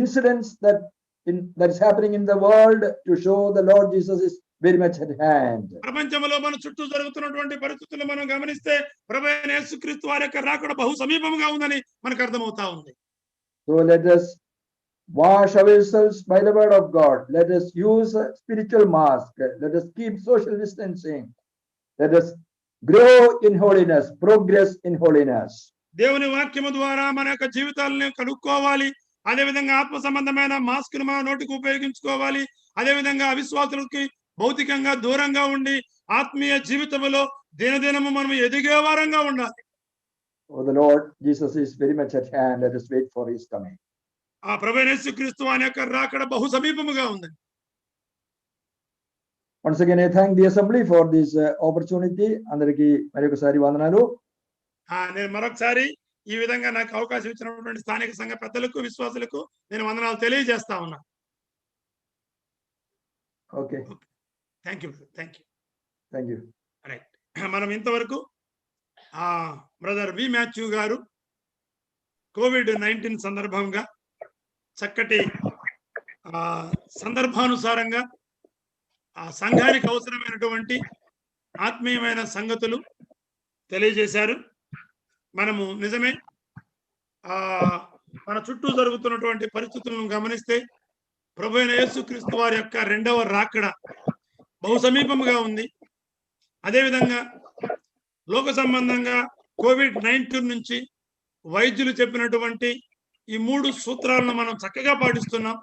A: incidents that is happening in the world to show the Lord Jesus is very much at hand.
B: ప్రపంచంలో మన చుట్టూ జరుగుతున్నటువంటి పరిస్థితులు మనం గమనిస్తే ప్రభువైన యేసుక్రీస్తు వారి యొక్క రాకడ బహు సమీపంగా ఉందని మనకు అర్థమవుతా ఉంది.
A: So let us wash ourselves by the word of God. Let us use a spiritual mask. Let us keep social distancing. Let us grow in holiness, progress in holiness.
B: దేవుని వాక్యము ద్వారా మన యొక్క జీవితాలను కడుక్కోవాలి. అదే విధంగా ఆత్మ సంబంధమైన మాస్క్ ను మన నోటికి ఉపయోగించుకోవాలి. అదే విధంగా అవిశ్వాసులకి భౌతికంగా దూరంగా ఉండి ఆత్మీయ జీవితంలో దినదినము మనం ఎదిగే వారంగా ఉండాలి.
A: Oh, the Lord Jesus is very much at hand. Let us wait for his coming.
B: ఆ ప్రభువైన యేసుక్రీస్తు వాని యొక్క రాకడ బహు సమీపముగా ఉంది.
A: Once again, I thank the assembly for this opportunity. అందరికీ మరొకసారి వందనాలు.
B: నేను మరొకసారి ఈ విధంగా నాకు అవకాశం ఇచ్చినటువంటి స్థానిక సంఘ పెద్దలకు విశ్వాసులకు నేను వందనాలు తెలియజేస్తా ఉన్నా.
A: Okay,
B: thank you.
A: Thank you.
B: Right, మనం ఇంతవరకు బ్రదర్ వి మాథ్యూ గారు COVID-19 సందర్భంగా చక్కటి సందర్భానుసారంగా ఆ సంఘానికి అవసరమైనటువంటి ఆత్మీయమైన సంగతులు తెలియజేశారు. మనము నిజమే మన చుట్టూ జరుగుతున్నటువంటి పరిస్థితులను గమనిస్తే ప్రభువైన యేసుక్రీస్తు వారి యొక్క రెండవ రాకడ బహు సమీపముగా ఉంది. అదేవిధంగా లోక సంబంధంగా COVID-19 నుంచి వైద్యులు చెప్పినటువంటి ఈ 3 సూత్రాలను మనం చక్కగా పాటిస్తున్నాం.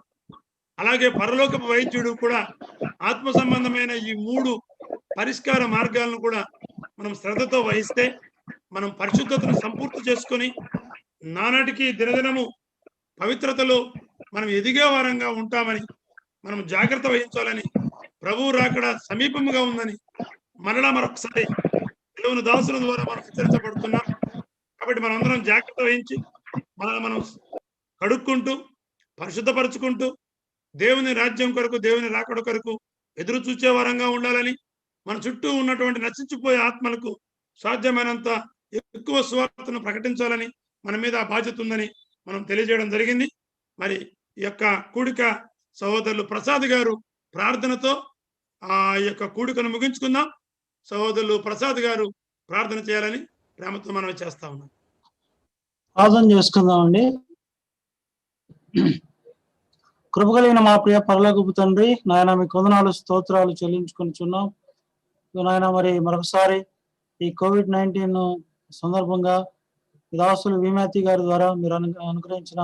B: అలాగే పరలోకపు వైద్యుడు కూడా ఆత్మ సంబంధమైన ఈ 3 పరిష్కార మార్గాలను కూడా మనం శ్రద్ధతో వహిస్తే మనం పరిశుద్ధతను సంపూర్తి చేసుకొని నానాటికి దినదినము పవిత్రతలో మనం ఎదిగే వారంగా ఉంటామని మనం జాగ్రత్త వహించాలని, ప్రభువు రాకడ సమీపముగా ఉందని మరొకసారి దేవుని దాసుల ద్వారా మనం హెచ్చరించబడుతున్నాం. కాబట్టి మనందరం జాగ్రత్త వహించి మనం కడుక్కుంటూ పరిశుద్ధపరచుకుంటూ దేవుని రాజ్యం కొరకు, దేవుని రాకడ కొరకు ఎదురు చూచే వారంగా ఉండాలని, మన చుట్టూ ఉన్నటువంటి నశించిపోయే ఆత్మలకు సాధ్యమైనంత ఎక్కువ సువార్తను ప్రకటించాలని మన మీద ఆ బాధ్యత ఉందని మనం తెలియజేయడం జరిగింది. మరి ఈ యొక్క కూడిక సహోదరులు ప్రసాద్ గారు ప్రార్థనతో ఆ యొక్క కూడికను ముగించుకుందాం. సహోదరులు ప్రసాద్ గారు ప్రార్థన చేయాలని ప్రేమతో మనం చేస్తా ఉన్నాం.
C: ప్రార్థన చేసుకుందామండి. కృపగలిగిన మా ప్రియ పరలోకపు తండ్రి, నాయన మీకు వందనాలు స్తోత్రాలు చెల్లించుకొనిచున్నాం. నాయన మరి మరొకసారి ఈ COVID-19 సందర్భంగా దాసులు విమాతి గారి ద్వారా మీరు అనుగ్రహించిన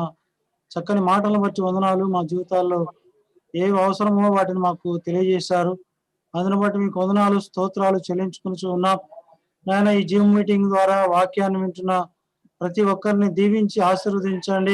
C: చక్కని మాటలను బట్టి వందనాలు. మా జీవితాల్లో ఏవి అవసరమో వాటిని మాకు తెలియజేశారు. అందుని బట్టి మీకు వందనాలు స్తోత్రాలు చెల్లించుకుని ఉన్నాం. నాయన ఈ జూమ్ మీటింగ్ ద్వారా వాక్యాన్ని వింటున్న ప్రతి ఒక్కరిని దీవించి ఆశీర్వదించండి.